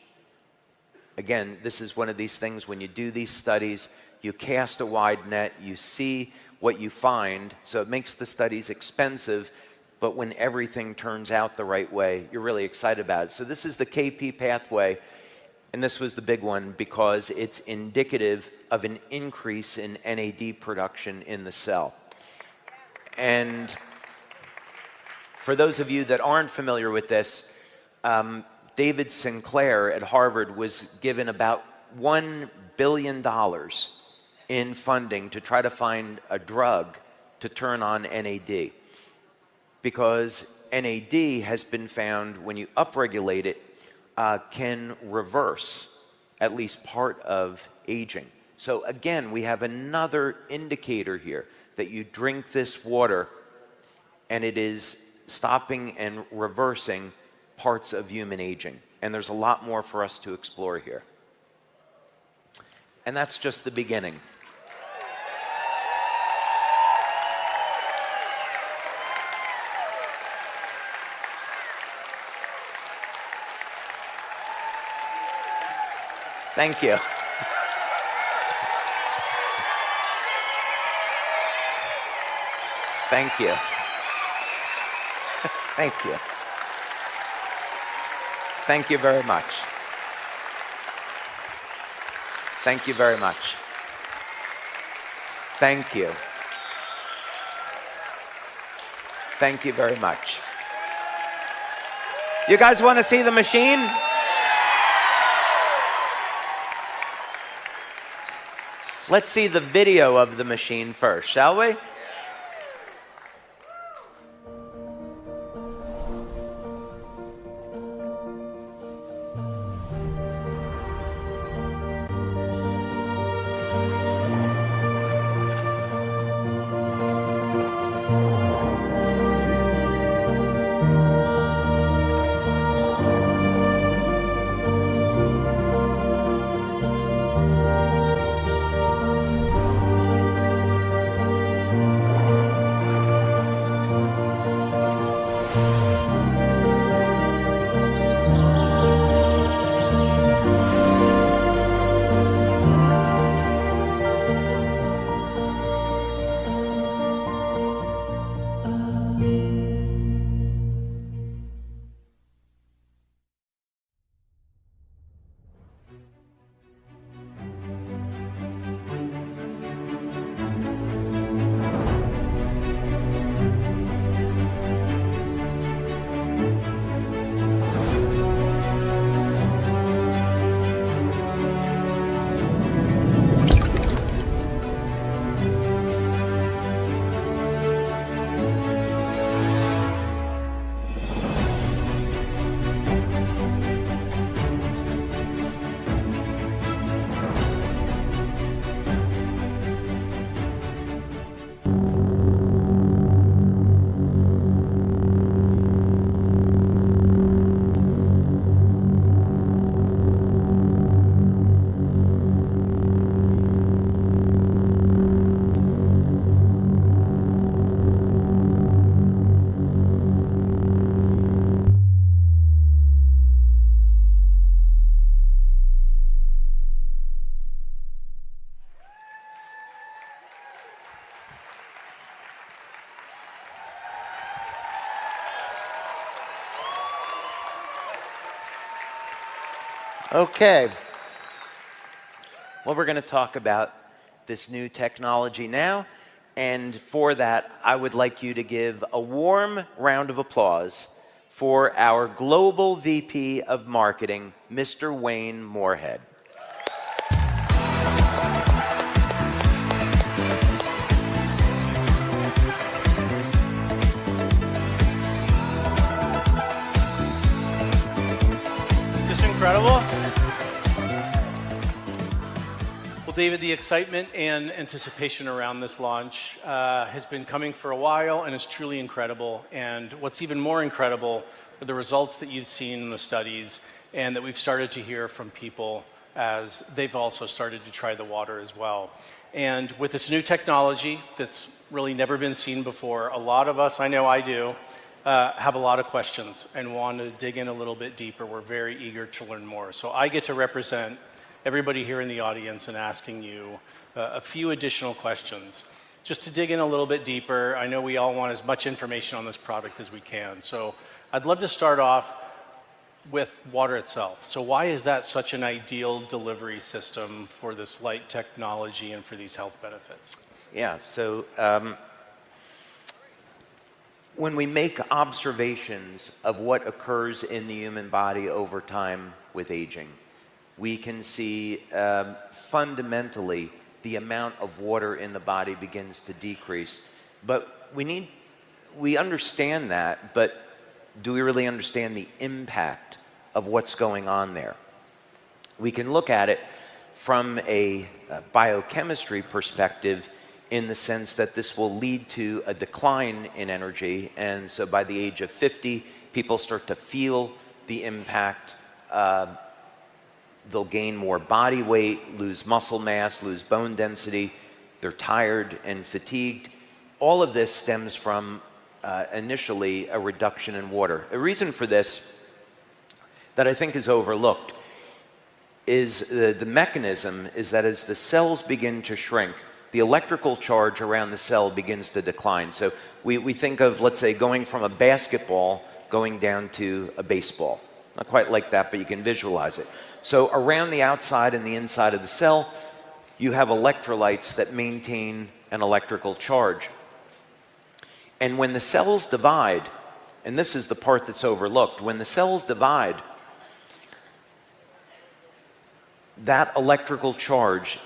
again, this is one of these things when you do these studies, you cast a wide net, you see what you find, so it makes the studies expensive, but when everything turns out the right way, you're really excited about it. So this is the KP pathway, and this was the big one because it's indicative of an increase in NAD production in the cell. And for those of you that aren't familiar with this, David Sinclair at Harvard was given about $1 billion in funding to try to find a drug to turn on NAD. Because NAD has been found, when you upregulate it, can reverse at least part of aging. So again, we have another indicator here that you drink this water and it is stopping and reversing parts of human aging. And there's a lot more for us to explore here. And that's just the beginning. Thank you. Thank you. Thank you. Thank you very much. Thank you very much. Thank you. Thank you very much. You guys want to see the machine? Let's see the video of the machine first, shall we? Okay. Well, we're going to talk about this new technology now. And for that, I would like you to give a warm round of applause for our Global VP of Marketing, Mr. Wayne Moorhead. Is this incredible? Well, David, the excitement and anticipation around this launch has been coming for a while and is truly incredible. And what's even more incredible are the results that you've seen in the studies and that we've started to hear from people as they've also started to try the water as well. And with this new technology that's really never been seen before, a lot of us, I know I do, have a lot of questions and want to dig in a little bit deeper. We're very eager to learn more. So I get to represent everybody here in the audience and asking you a few additional questions. Just to dig in a little bit deeper, I know we all want as much information on this product as we can. So I'd love to start off with water itself. So why is that such an ideal delivery system for this light technology and for these health benefits? Yeah, so when we make observations of what occurs in the human body over time with aging, we can see fundamentally the amount of water in the body begins to decrease. But we understand that, but do we really understand the impact of what's going on there? We can look at it from a biochemistry perspective in the sense that this will lead to a decline in energy. And so by the age of 50, people start to feel the impact. They'll gain more body weight, lose muscle mass, lose bone density. They're tired and fatigued. All of this stems from initially a reduction in water. A reason for this that I think is overlooked is the mechanism is that as the cells begin to shrink, the electrical charge around the cell begins to decline. So we think of, let's say, going from a basketball going down to a baseball. Not quite like that, but you can visualize it. So around the outside and the inside of the cell, you have electrolytes that maintain an electrical charge. And when the cells divide, and this is the part that's overlooked, when the cells divide, that electrical charge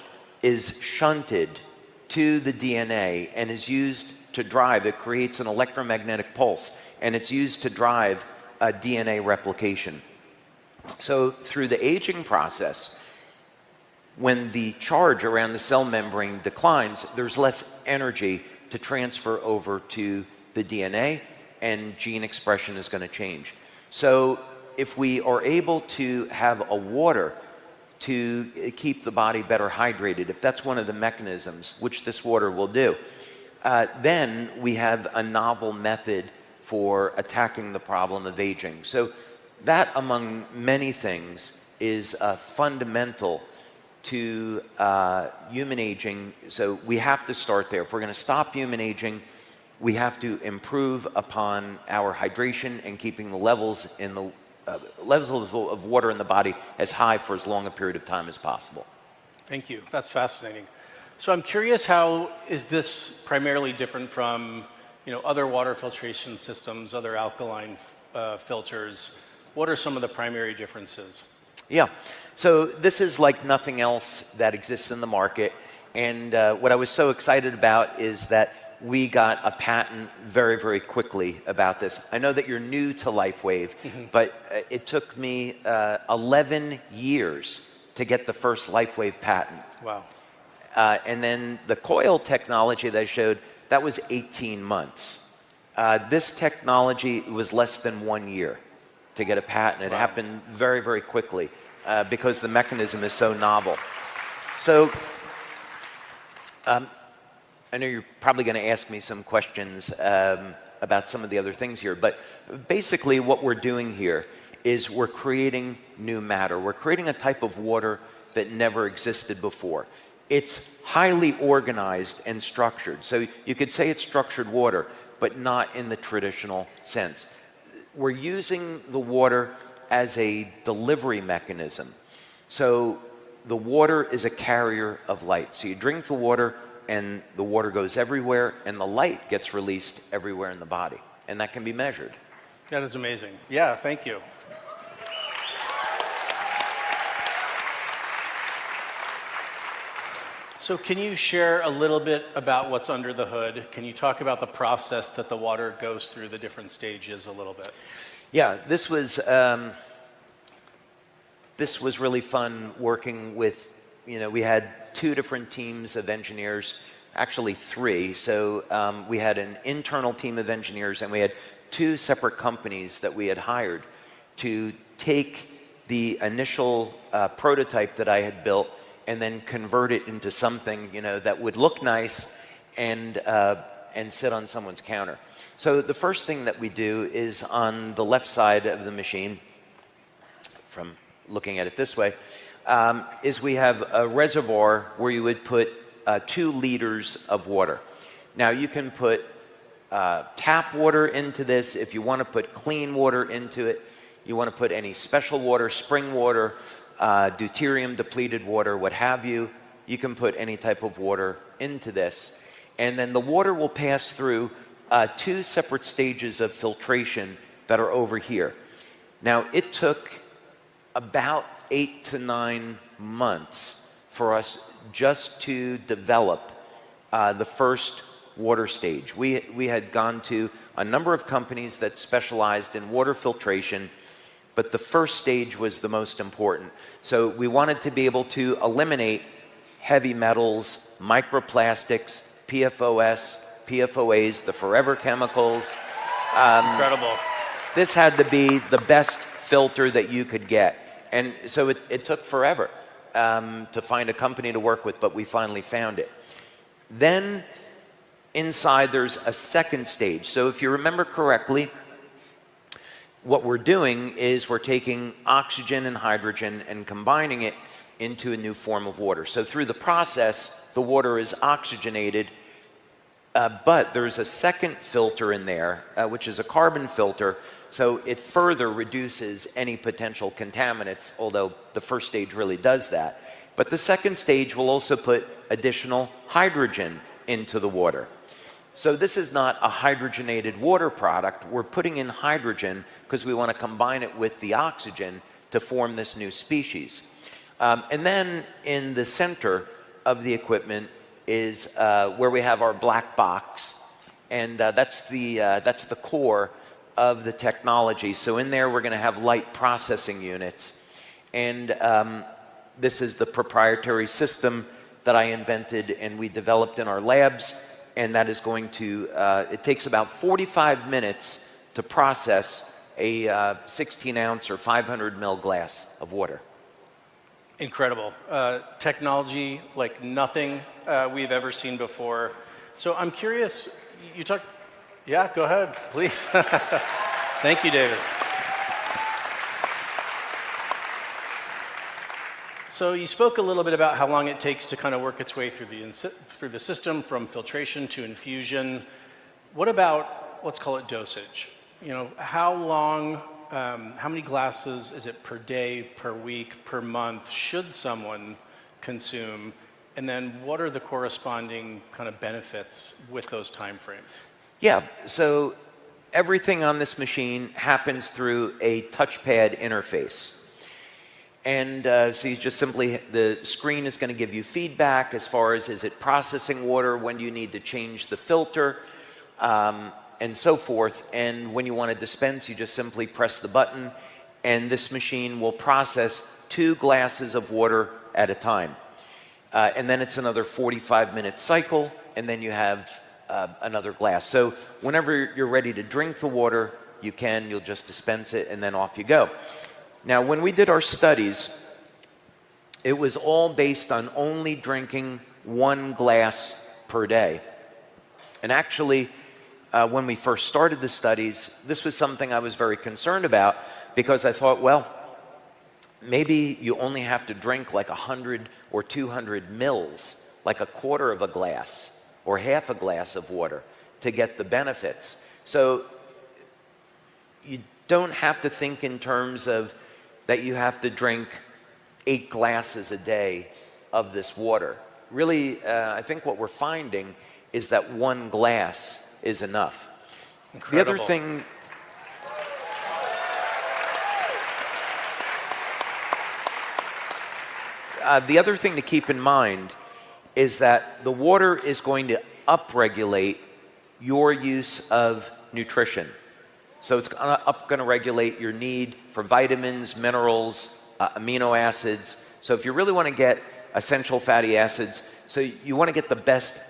is shunted to the DNA and is used to drive, it creates an electromagnetic pulse, and it's used to drive DNA replication. So through the aging process, when the charge around the cell membrane declines, there's less energy to transfer over to the DNA, and gene expression is going to change. So if we are able to have a water to keep the body better hydrated, if that's one of the mechanisms, which this water will do, then we have a novel method for attacking the problem of aging. So that, among many things, is fundamental to human aging. So we have to start there. If we're going to stop human aging, we have to improve upon our hydration and keeping the levels of water in the body as high for as long a period of time as possible. Thank you. That's fascinating. So I'm curious, how is this primarily different from other water filtration systems, other alkaline filters? What are some of the primary differences? Yeah, so this is like nothing else that exists in the market. And what I was so excited about is that we got a patent very, very quickly about this. I know that you're new to LifeWave, but it took me 11 years to get the first LifeWave patent. Wow. And then the coil technology that I showed, that was 18 months. This technology was less than 1 year to get a patent. It happened very, very quickly because the mechanism is so novel. So I know you're probably going to ask me some questions about some of the other things here, but basically what we're doing here is we're creating new matter. We're creating a type of water that never existed before. It's highly organized and structured. So you could say it's structured water, but not in the traditional sense. We're using the water as a delivery mechanism. So the water is a carrier of light. So you drink the water, and the water goes everywhere, and the light gets released everywhere in the body. And that can be measured. That is amazing. Yeah, thank you. So can you share a little bit about what's under the hood? Can you talk about the process that the water goes through, the different stages a little bit? Yeah, this was really fun working with, we had 2 different teams of engineers, actually 3. So we had an internal team of engineers, and we had 2 separate companies that we had hired to take the initial prototype that I had built and then convert it into something, that would look nice and sit on someone's counter. So the first thing that we do is on the left side of the machine, from looking at it this way, is we have a reservoir where you would put 2 liters of water. Now you can put tap water into this. If you want to put clean water into it, you want to put any special water, spring water, deuterium depleted water, what have you, you can put any type of water into this. And then the water will pass through 2 separate stages of filtration that are over here. Now, it took about 8 to 9 months for us just to develop the first water stage. We had gone to a number of companies that specialized in water filtration, but the first stage was the most important. So we wanted to be able to eliminate heavy metals, microplastics, PFOS, PFOAs, the forever chemicals. Incredible. This had to be the best filter that you could get. And so it took forever to find a company to work with, but we finally found it. Then inside there's a second stage. So if you remember correctly, what we're doing is we're taking oxygen and hydrogen and combining it into a new form of water. So through the process, the water is oxygenated, but there's a second filter in there, which is a carbon filter, so it further reduces any potential contaminants, although the first stage really does that. But the second stage will also put additional hydrogen into the water. So this is not a hydrogenated water product. We're putting in hydrogen because we want to combine it with the oxygen to form this new species. And then in the center of the equipment is where we have our black box, and that's the core of the technology. So in there we're going to have light processing units, and this is the proprietary system that I invented and we developed in our labs. And that is going to, it takes about 45 minutes to process a 16-ounce or 500 ml glass of water. Incredible. Technology like nothing we've ever seen before. So I'm curious, you talk, yeah, go ahead, please. Thank you, David. So you spoke a little bit about how long it takes to kind of work its way through the system, from filtration to infusion. What about, let's call it dosage? How long, how many glasses is it per day, per week, per month should someone consume? And then what are the corresponding kind of benefits with those time frames? Yeah, so everything on this machine happens through a touchpad interface. And so you just simply, the screen is going to give you feedback as far as, is it processing water, when do you need to change the filter, and so forth. And when you want to dispense, you just simply press the button, and this machine will process 2 glasses of water at a time. And then it's another 45-minute cycle, and then you have another glass. So whenever you're ready to drink the water, you'll just dispense it, and then off you go. Now, when we did our studies, it was all based on only drinking 1 glass per day. And actually, when we first started the studies, this was something I was very concerned about, because I thought, well, maybe you only have to drink like 100 or 200 mils, like a quarter of a glass or half a glass of water to get the benefits. So you don't have to think in terms of that you have to drink 8 glasses a day of this water. Really, I think what we're finding is that 1 glass is enough. Incredible. The other thing, to keep in mind is that the water is going to upregulate your use of nutrition. So it's going to regulate your need for vitamins, minerals, amino acids. So if you really want to get essential fatty acids, so you want to get the best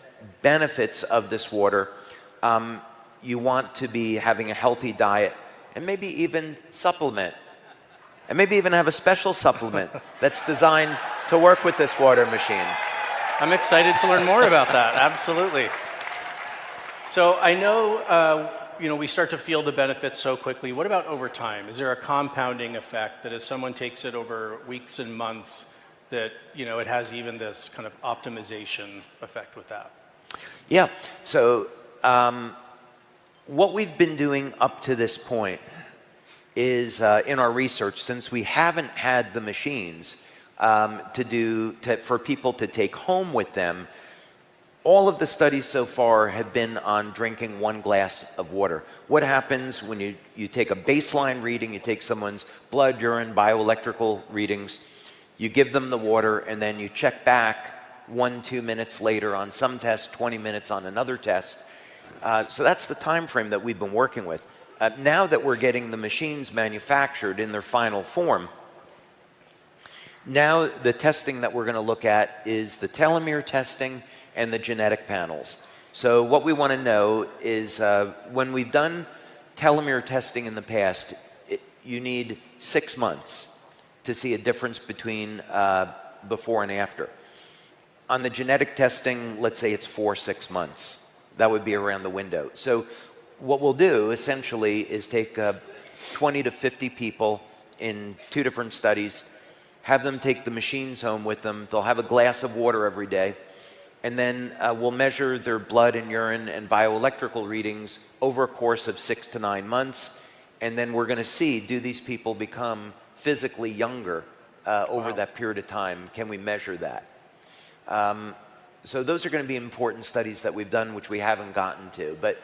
benefits of this water, you want to be having a healthy diet and maybe even supplement. And maybe even have a special supplement that's designed to work with this water machine. I'm excited to learn more about that. Absolutely. So I know, we start to feel the benefits so quickly. What about over time? Is there a compounding effect that as someone takes it over weeks and months, that it has even this kind of optimization effect with that? Yeah. So what we've been doing up to this point is in our research, since we haven't had the machines for people to take home with them, all of the studies so far have been on drinking 1 glass of water. What happens when you take a baseline reading, you take someone's blood, urine, bioelectrical readings, you give them the water, and then you check back 1-2 minutes later on some test, 20 minutes on another test. So that's the time frame that we've been working with. Now that we're getting the machines manufactured in their final form, now the testing that we're going to look at is the telomere testing and the genetic panels. So what we want to know is when we've done telomere testing in the past, you need 6 months to see a difference between before and after. On the genetic testing, let's say it's 4-6 months. That would be around the window. So what we'll do essentially is take 20 to 50 people in 2 different studies, have them take the machines home with them. They'll have a glass of water every day. And then we'll measure their blood and urine and bioelectrical readings over a course of 6 to 9 months. And then we're going to see, do these people become physically younger over that period of time? Can we measure that? So those are going to be important studies that we've done, which we haven't gotten to. But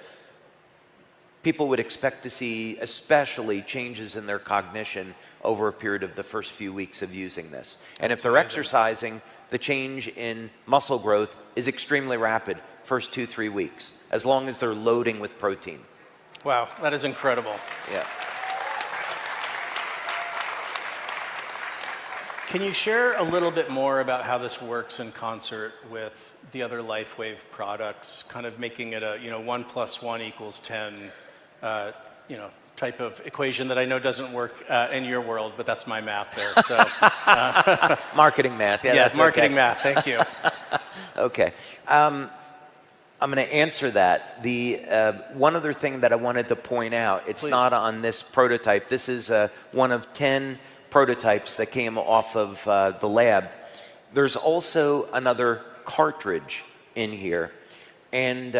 people would expect to see especially changes in their cognition over a period of the first few weeks of using this. And if they're exercising, the change in muscle growth is extremely rapid, first 2-3 weeks, as long as they're loading with protein. Wow, that is incredible. Yeah. Can you share a little bit more about how this works in concert with the other LifeWave products, kind of making it a 1 + 1 = 10, type of equation that I know doesn't work in your world, but that's my math there. So marketing math. Yeah, that's marketing okay. math. Thank you. Okay. I'm going to answer that. The one other thing that I wanted to point out, it's Please. not on this prototype. This is one of 10 prototypes that came off of the lab. There's also another cartridge in here. And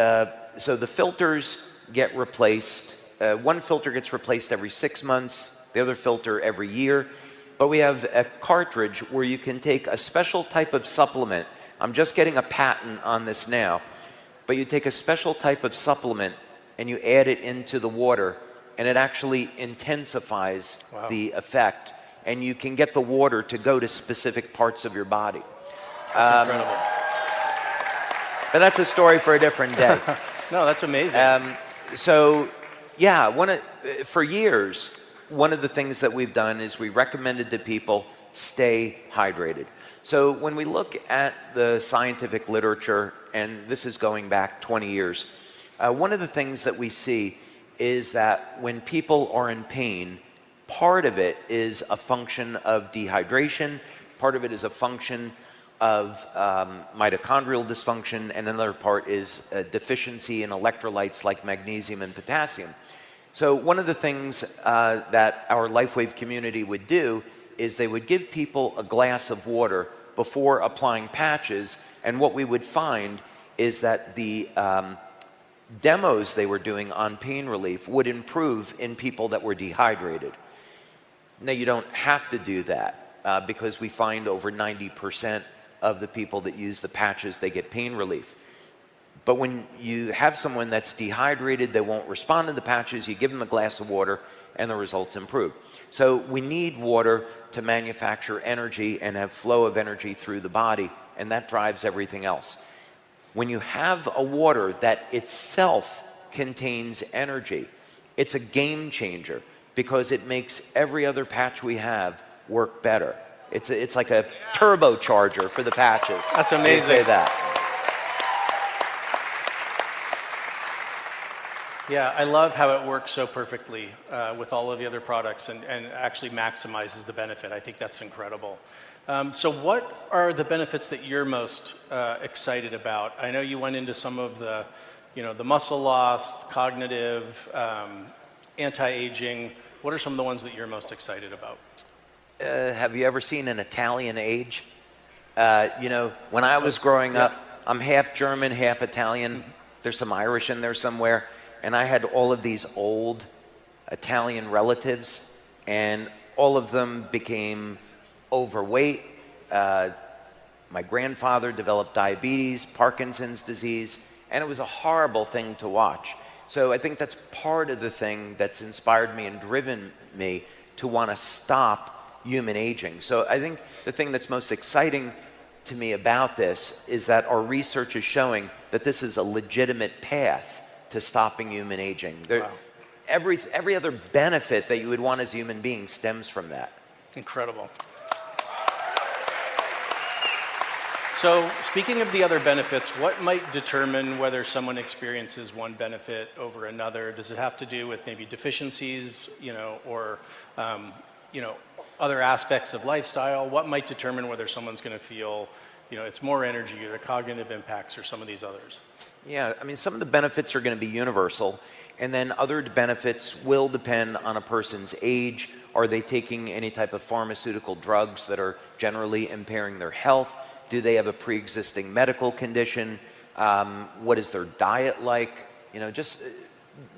so the filters get replaced. One filter gets replaced every 6 months, the other filter every year. But we have a cartridge where you can take a special type of supplement. I'm just getting a patent on this now. But you take a special type of supplement and you add it into the water, and it actually intensifies the effect. And you can get the water to go to specific parts of your body. That's incredible. But that's a story for a different day. No, that's amazing. So, yeah, for years, one of the things that we've done is we recommended to people stay hydrated. So when we look at the scientific literature, and this is going back 20 years, one of the things that we see is that when people are in pain, part of it is a function of dehydration, part of it is a function of mitochondrial dysfunction, and another part is a deficiency in electrolytes like magnesium and potassium. So one of the things that our LifeWave community would do is they would give people a glass of water before applying patches, and what we would find is that the demos they were doing on pain relief would improve in people that were dehydrated. Now, you don't have to do that, because we find over 90% of the people that use the patches, they get pain relief. But when you have someone that's dehydrated, they won't respond to the patches, you give them a glass of water and the results improve. So we need water to manufacture energy and have flow of energy through the body, and that drives everything else. When you have a water that itself contains energy, it's a game changer because it makes every other patch we have work better. It's like a turbocharger for the patches. That's amazing. You'd say that. Yeah, I love how it works so perfectly with all of the other products and actually maximizes the benefit. I think that's incredible. So what are the benefits that you're most excited about? I know you went into some of the, the muscle loss, cognitive, anti-aging. What are some of the ones that you're most excited about? Have you ever seen an Italian age? When I was growing up, I'm half German, half Italian. There's some Irish in there somewhere. And I had all of these old Italian relatives, and all of them became overweight. My grandfather developed diabetes, Parkinson's disease, and it was a horrible thing to watch. So I think that's part of the thing that's inspired me and driven me to want to stop human aging. So I think the thing that's most exciting to me about this is that our research is showing that this is a legitimate path to stopping human aging. Wow. Every other benefit that you would want as a human being stems from that. Incredible. So speaking of the other benefits, what might determine whether someone experiences one benefit over another? Does it have to do with maybe deficiencies, or other aspects of lifestyle? What might determine whether someone's going to feel, it's more energy or the cognitive impacts or some of these others? Yeah, I mean, some of the benefits are going to be universal, and then other benefits will depend on a person's age. Are they taking any type of pharmaceutical drugs that are generally impairing their health? Do they have a pre-existing medical condition? What is their diet like? Just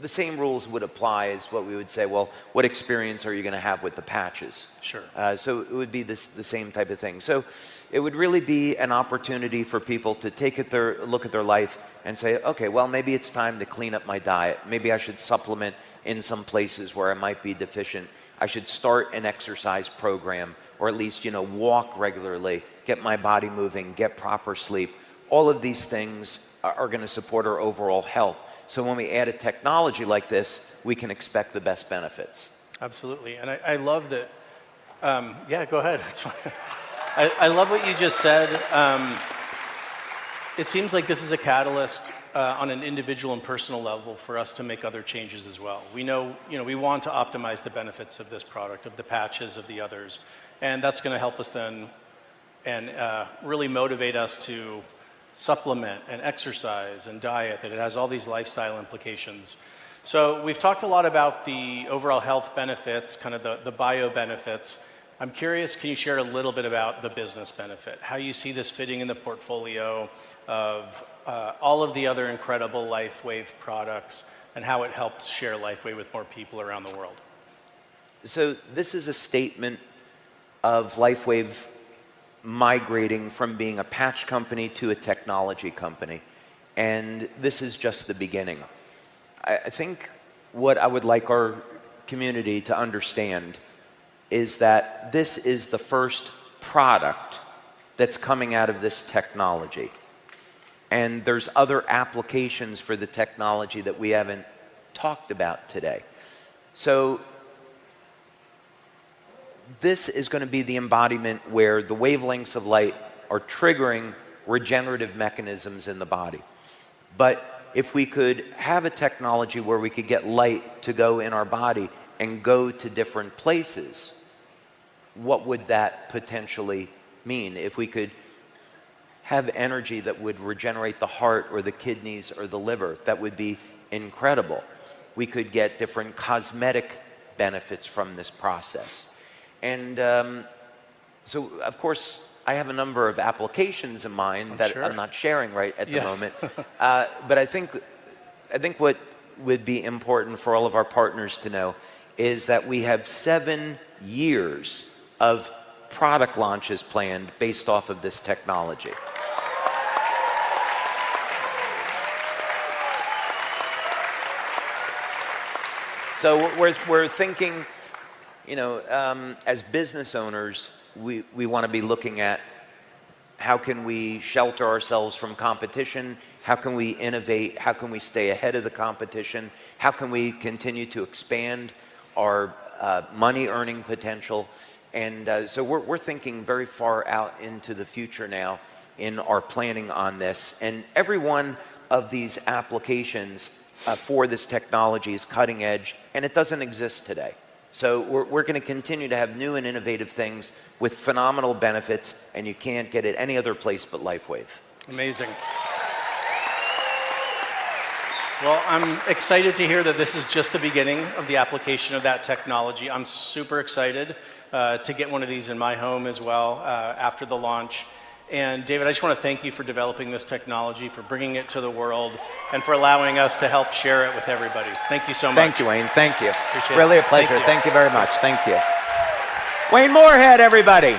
the same rules would apply as what we would say, well, what experience are you going to have with the patches? Sure. So it would be the same type of thing. So it would really be an opportunity for people to look at their life and say, okay, well, maybe it's time to clean up my diet. Maybe I should supplement in some places where I might be deficient. I should start an exercise program, or at least, walk regularly, get my body moving, get proper sleep. All of these things are going to support our overall health. So when we add a technology like this, we can expect the best benefits. Absolutely. And I love that. Yeah, go ahead. That's fine. I love what you just said. It seems like this is a catalyst on an individual and personal level for us to make other changes as well. We know, we want to optimize the benefits of this product, of the patches, of the others. And that's going to help us then and really motivate us to supplement and exercise and diet, that it has all these lifestyle implications. So we've talked a lot about the overall health benefits, kind of the bio benefits. I'm curious, can you share a little bit about the business benefit? How you see this fitting in the portfolio of all of the other incredible LifeWave products, and how it helps share LifeWave with more people around the world? So this is a statement of LifeWave migrating from being a patch company to a technology company. And this is just the beginning. I think what I would like our community to understand is that this is the first product that's coming out of this technology. And there's other applications for the technology that we haven't talked about today. So this is going to be the embodiment where the wavelengths of light are triggering regenerative mechanisms in the body. But if we could have a technology where we could get light to go in our body and go to different places, what would that potentially mean? If we could have energy that would regenerate the heart or the kidneys or the liver, that would be incredible. We could get different cosmetic benefits from this process. And so, of course, I have a number of applications in mind that I'm not sharing right at the moment. But I think what would be important for all of our partners to know is that we have 7 years of product launches planned based off of this technology. So we're thinking, as business owners, we want to be looking at how can we shelter ourselves from competition? How can we innovate? How can we stay ahead of the competition? How can we continue to expand our money earning potential? And so we're thinking very far out into the future now in our planning on this. And every one of these applications for this technology is cutting edge, and it doesn't exist today. So we're going to continue to have new and innovative things with phenomenal benefits, and you can't get it any other place but LifeWave. Amazing. Well, I'm excited to hear that this is just the beginning of the application of that technology. I'm super excited to get one of these in my home as well after the launch. And David, I just want to thank you for developing this technology, for bringing it to the world, and for allowing us to help share it with everybody. Thank you so much. Thank you, Wayne. Thank you. Appreciate really it. a pleasure. Thank you very much. Thank you. Wayne Moorhead, everybody.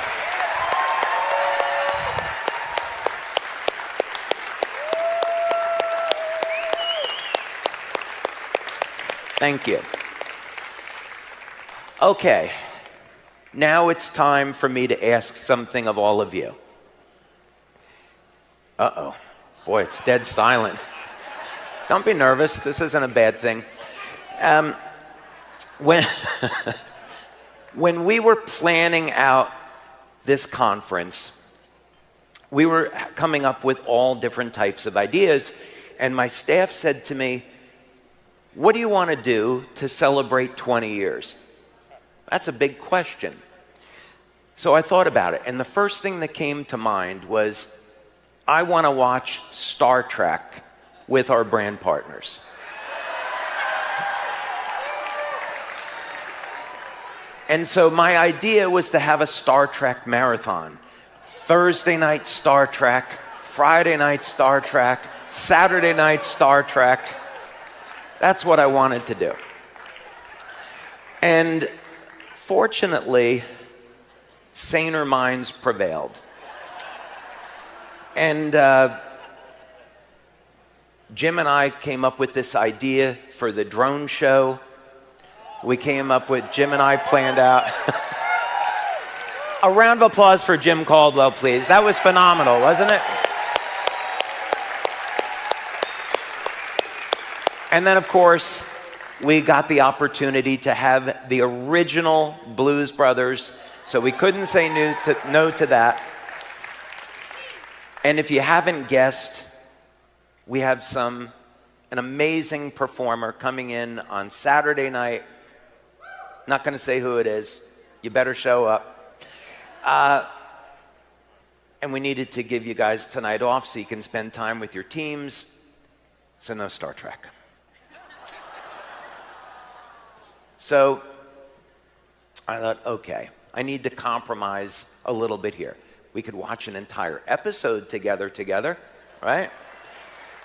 Thank you. Okay. Now it's time for me to ask something of all of you. Uh-oh. Boy, it's dead silent. Don't be nervous. This isn't a bad thing. When we were planning out this conference, we were coming up with all different types of ideas, and my staff said to me, what do you want to do to celebrate 20 years? That's a big question. So I thought about it, and the first thing that came to mind was, I want to watch Star Trek with our brand partners. And so my idea was to have a Star Trek marathon. Thursday night Star Trek, Friday night Star Trek, Saturday night Star Trek. That's what I wanted to do. And fortunately, saner minds prevailed. And Jim and I came up with this idea for the drone show. Jim and I planned out. A round of applause for Jim Caldwell, please. That was phenomenal, wasn't it? And then, of course, we got the opportunity to have the original Blues Brothers, so we couldn't say no to that. And if you haven't guessed, we have an amazing performer coming in on Saturday night. Not going to say who it is. You better show up. And we needed to give you guys tonight off so you can spend time with your teams. So no Star Trek. So I thought, okay, I need to compromise a little bit here. We could watch an entire episode together, right?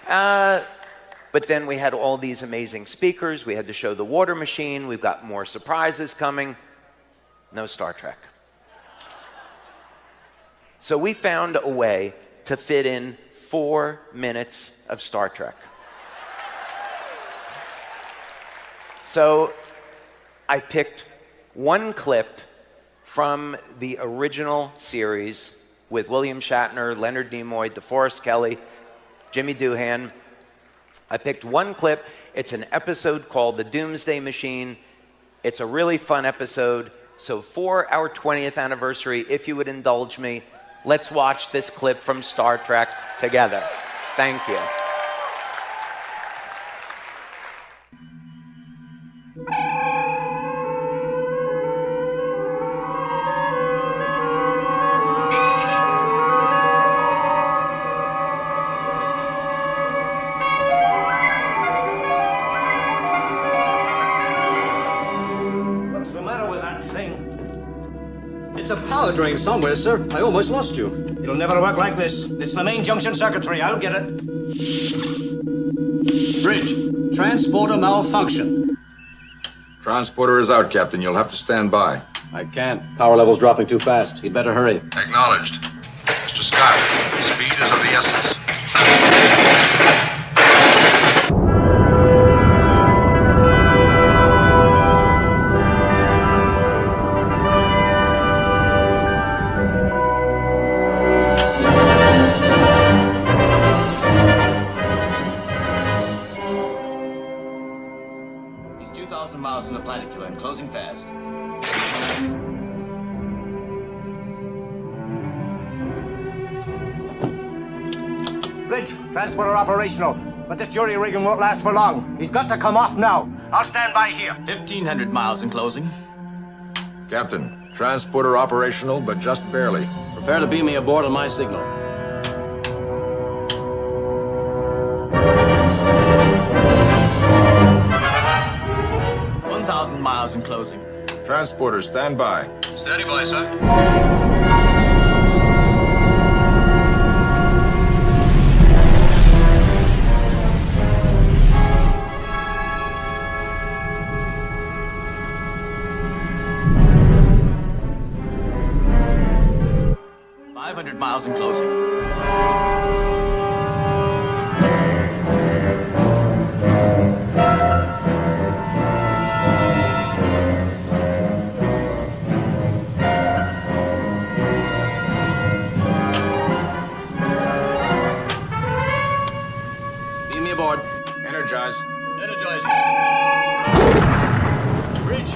But then we had all these amazing speakers. We had to show the water machine. We've got more surprises coming. No Star Trek. So we found a way to fit in 4 minutes of Star Trek. So I picked one clip from the original series with William Shatner, Leonard Nimoy, DeForest Kelley, Jimmy Doohan. I picked one clip. It's an episode called The Doomsday Machine. It's a really fun episode. So for our 20th anniversary, if you would indulge me, let's watch this clip from Star Trek together. Thank you. Power drain somewhere, sir. I almost lost you. It'll never work like this. It's the main junction circuitry. I'll get it. Bridge. Transporter malfunction. Transporter is out, Captain. You'll have to stand by. I can't. Power level's dropping too fast. You'd better hurry. Acknowledged. Mr. Scott, speed is of the essence. He's 2,000 miles from the planet, QM. Closing fast. Bridge, transporter operational. But this jury rigging won't last for long. He's got to come off now. I'll stand by here. 1,500 miles in closing. Captain, transporter operational, but just barely. Prepare to beam me aboard on my signal. Miles in closing. Transporter, stand by. Steady by, sir. Miles in closing. Beam me aboard. Energize. Energizing. Bridge,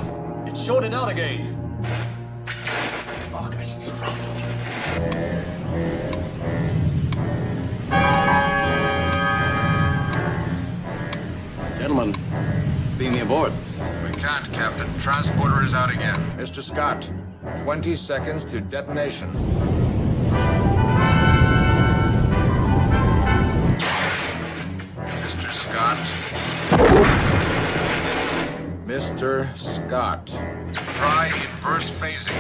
it showed it out again. Oh, gosh, it's rough. Gentlemen, beam me aboard. We can't, Captain. Transporter is out again. Mr. Scott, 20 seconds to detonation. Mr. Scott. Mr. Scott. Try inverse phasing.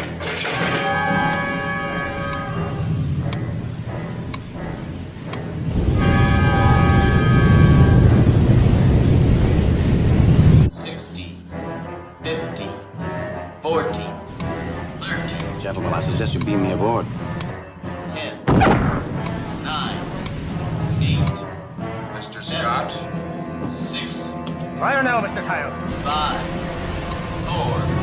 Gentlemen, I suggest you beam me aboard. 10, 9, 8, Mr. Scott. 6. Fire now, Mr. Kyle. 5, 4.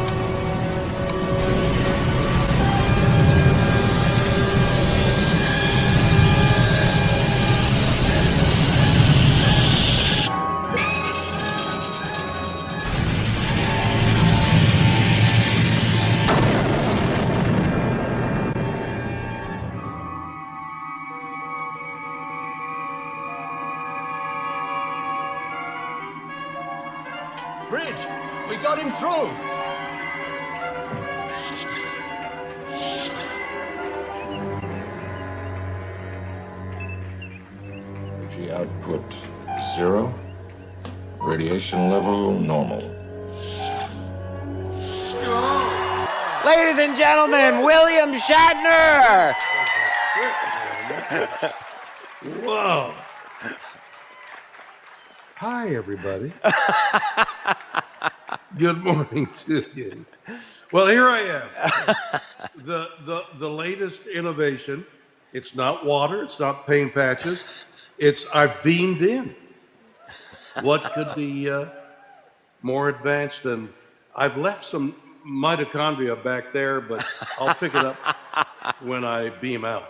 Bridge, we got him through. Energy output 0. Radiation level normal. Ladies and gentlemen, William Shatner! Whoa. Hi, everybody. Good morning to you. Well, here I am. The latest innovation. It's not water. It's not paint patches. It's I've beamed in. What could be more advanced than I've left some mitochondria back there, but I'll pick it up when I beam out.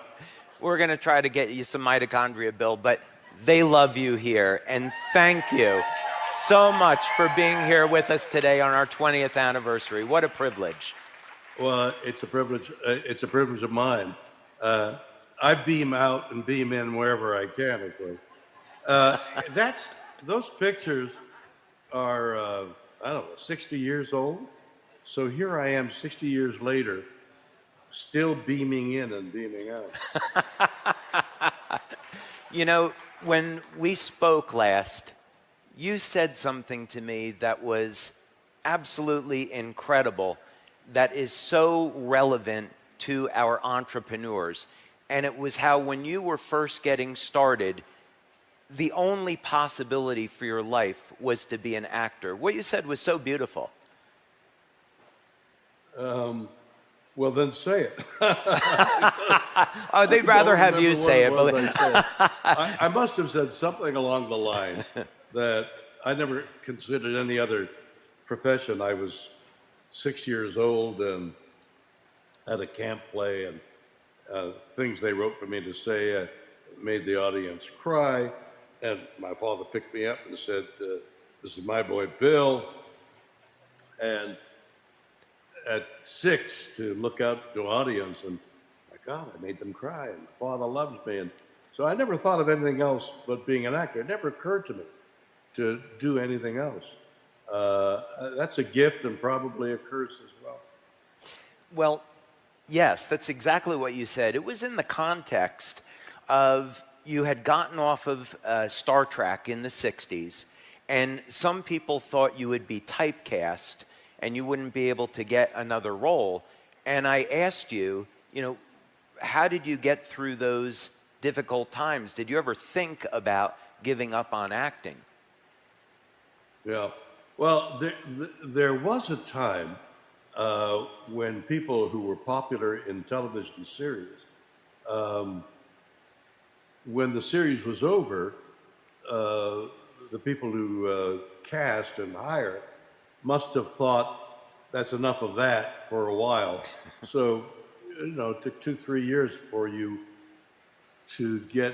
We're going to try to get you some mitochondria, Bill, but they love you here, and thank you so much for being here with us today on our 20th anniversary. What a privilege. Well, it's a privilege. It's a privilege of mine. I beam out and beam in wherever I can, of course. Those pictures are, I don't know, 60 years old. So here I am 60 years later, still beaming in and beaming out. You know, when we spoke last, you said something to me that was absolutely incredible, that is so relevant to our entrepreneurs. And it was how when you were first getting started, the only possibility for your life was to be an actor. What you said was so beautiful. Well, then say it. Oh, they'd rather have you say it. I must have said something along the line that I never considered any other profession. I was 6 years old and at a camp play, and things they wrote for me to say made the audience cry. And my father picked me up and said, "This is my boy Bill." And at 6, to look out to an audience, and my God, I made them cry, and my father loves me. And so I never thought of anything else but being an actor. It never occurred to me to do anything else. That's a gift and probably a curse as well. Well, yes, that's exactly what you said. It was in the context of you had gotten off of Star Trek in the 60s, and some people thought you would be typecast and you wouldn't be able to get another role. And I asked you, how did you get through those difficult times? Did you ever think about giving up on acting? Yeah. Well, there was a time when people who were popular in television series, when the series was over, the people who cast and hired must have thought that's enough of that for a while. So, it took 2-3 years for you to get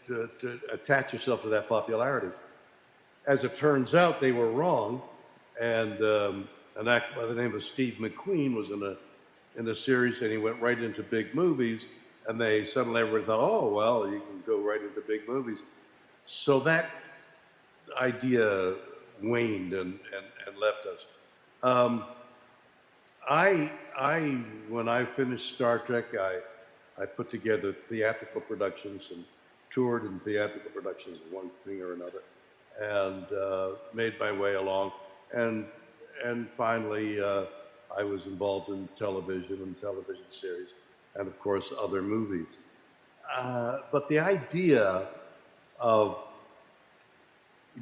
to attach yourself to that popularity. As it turns out, they were wrong, and an actor by the name of Steve McQueen was in a series, and he went right into big movies, and they suddenly everybody thought, oh, well, you can go right into big movies. So that idea waned and left us. When I finished Star Trek, I put together theatrical productions and toured in theatrical productions of one thing or another, and made my way along. And finally, I was involved in television and television series, and of course, other movies. But the idea of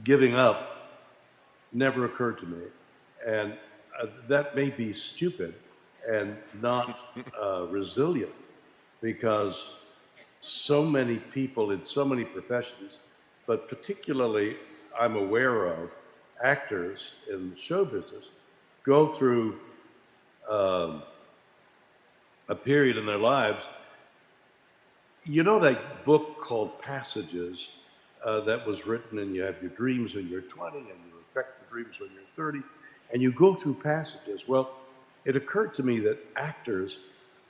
giving up never occurred to me. And that may be stupid and not resilient, because so many people in so many professions, but particularly I'm aware of actors in show business, go through a period in their lives. You know that book called Passages that was written, and you have your dreams when you're 20 and you affect the dreams when you're 30, and you go through passages. Well, it occurred to me that actors,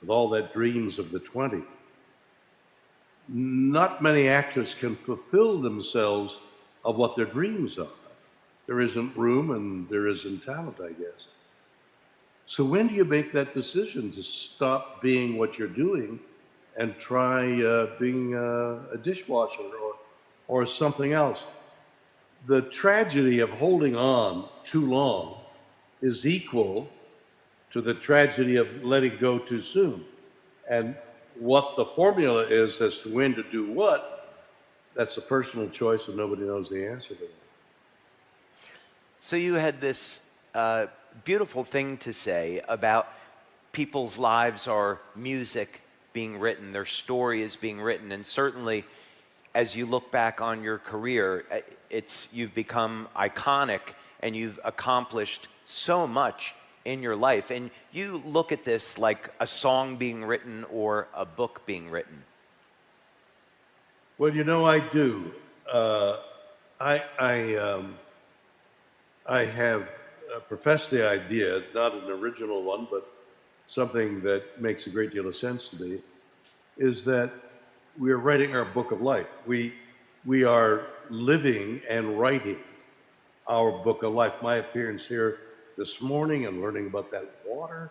with all that dreams of the 20, not many actors can fulfill themselves of what their dreams are. There isn't room and there isn't talent, I guess. So when do you make that decision to stop being what you're doing and try being a dishwasher or something else? The tragedy of holding on too long is equal to the tragedy of letting go too soon. And what the formula is as to when to do what, that's a personal choice, and nobody knows the answer to that. So you had this beautiful thing to say about people's lives are music being written, their story is being written, and certainly as you look back on your career, you've become iconic and you've accomplished so much in your life. And you look at this like a song being written or a book being written. Well, I do. I have professed the idea, not an original one, but something that makes a great deal of sense to me, is that we are writing our book of life. We are living and writing our book of life. My appearance here this morning and learning about that water,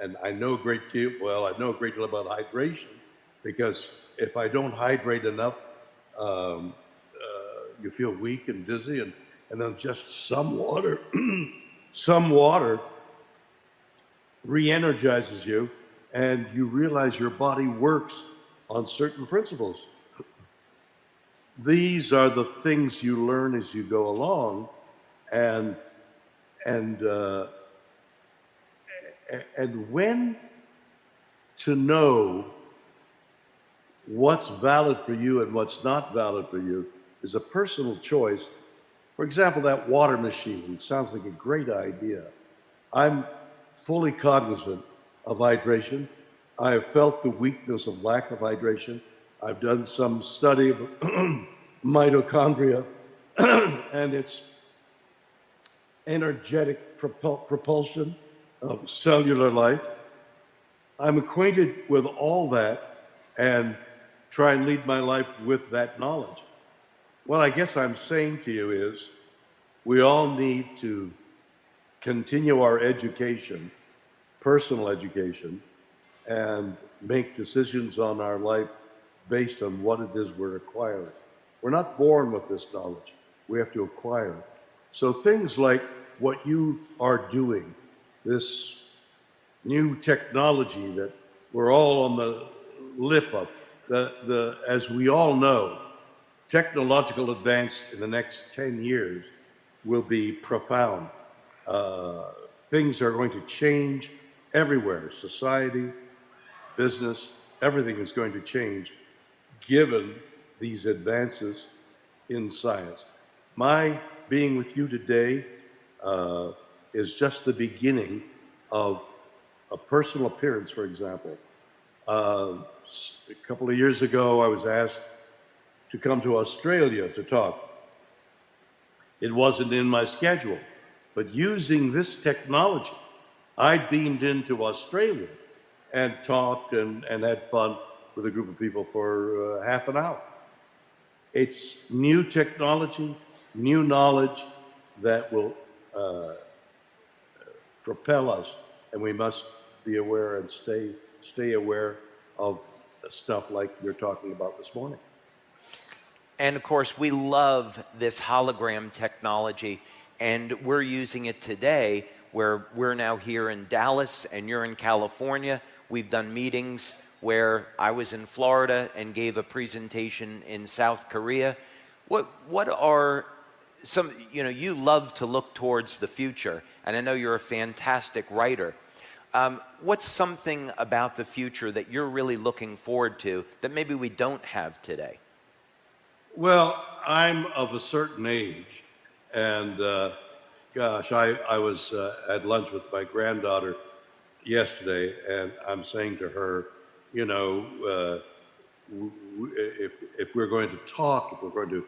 and I know a great deal about hydration, because if I don't hydrate enough, you feel weak and dizzy, and then just some water, some water re-energizes you, and you realize your body works on certain principles. These are the things you learn as you go along, and And when to know what's valid for you and what's not valid for you is a personal choice. For example, that water machine sounds like a great idea. I'm fully cognizant of hydration. I have felt the weakness of lack of hydration. I've done some study of mitochondria and its energetic propulsion of cellular life. I'm acquainted with all that and try and lead my life with that knowledge. What I guess I'm saying to you is we all need to continue our education, personal education, and make decisions on our life based on what it is we're acquiring. We're not born with this knowledge. We have to acquire it. So things like what you are doing, this new technology that we're all on the lip of, as we all know, technological advance in the next 10 years will be profound. Things are going to change everywhere. Society, business, everything is going to change given these advances in science. My being with you today is just the beginning of a personal appearance, for example. A couple of years ago, I was asked to come to Australia to talk. It wasn't in my schedule, but using this technology, I beamed into Australia and talked and had fun with a group of people for half an hour. It's new technology, new knowledge that will propel us, and we must be aware and stay aware of stuff like you're talking about this morning. And of course, we love this hologram technology, and we're using it today where we're now here in Dallas and you're in California. We've done meetings where I was in Florida and gave a presentation in South Korea. What are some, you love to look towards the future, and I know you're a fantastic writer. What's something about the future that you're really looking forward to that maybe we don't have today? Well, I'm of a certain age, and gosh, I was at lunch with my granddaughter yesterday, and I'm saying to her, if we're going to talk, if we're going to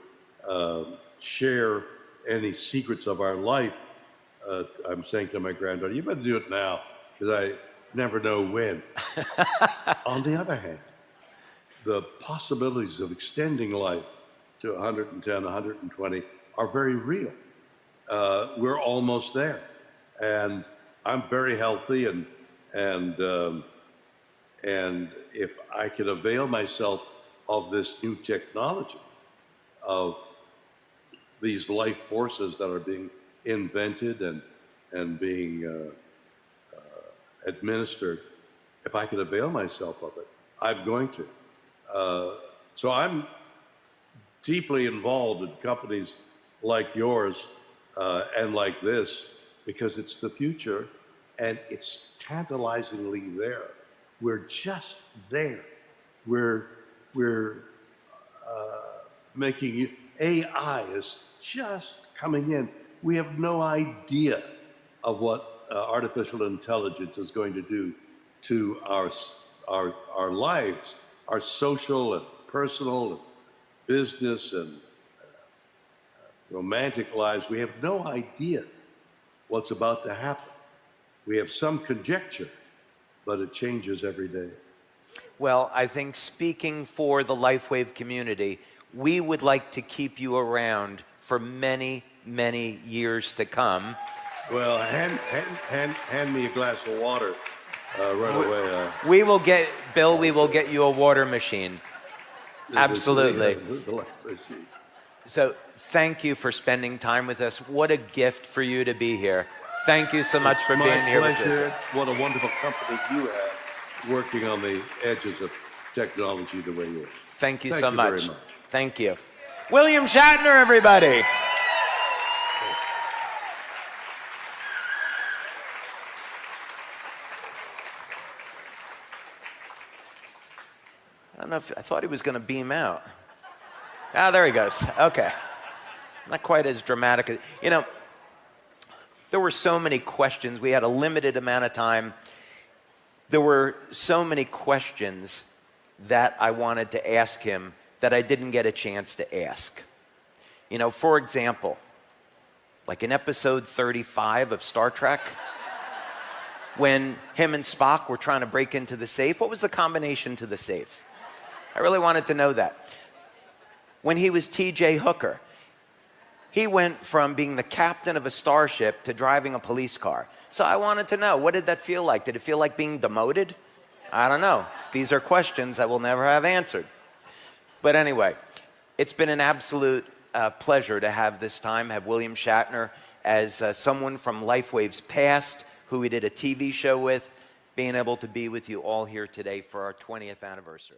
share any secrets of our life, I'm saying to my granddaughter, you better do it now, because I never know when. On the other hand, the possibilities of extending life to 110, 120 are very real. We're almost there, and I'm very healthy, and if I could avail myself of this new technology, of these life forces that are being invented and being administered, if I could avail myself of it, I'm going to. So I'm deeply involved in companies like yours and like this, because it's the future and it's tantalizingly there. We're just there. We're making AI is just coming in. We have no idea of what artificial intelligence is going to do to our lives, our social and personal and business and romantic lives. We have no idea what's about to happen. We have some conjecture, but it changes every day. Well, I think speaking for the LifeWave community, we would like to keep you around for many, many years to come. Well, hand me a glass of water right away. We will get, Bill, we will get you a water machine. Absolutely. So thank you for spending time with us. What a gift for you to be here. Thank you so much for being here with us. What a wonderful company you have working on the edges of technology the way you are. Thank you so much. Very much. Thank you. William Shatner, everybody. I don't know if I thought he was going to beam out. Ah, there he goes. Okay. Not quite as dramatic. You know, there were so many questions. We had a limited amount of time. There were so many questions that I wanted to ask him that I didn't get a chance to ask. You know, for example, like in episode 35 of Star Trek, when him and Spock were trying to break into the safe, what was the combination to the safe? I really wanted to know that. When he was T.J. Hooker, he went from being the captain of a starship to driving a police car. So I wanted to know, what did that feel like? Did it feel like being demoted? I don't know. These are questions I will never have answered. But anyway, it's been an absolute pleasure to have this time, have William Shatner as someone from LifeWave's past, who we did a TV show with, being able to be with you all here today for our 20th anniversary.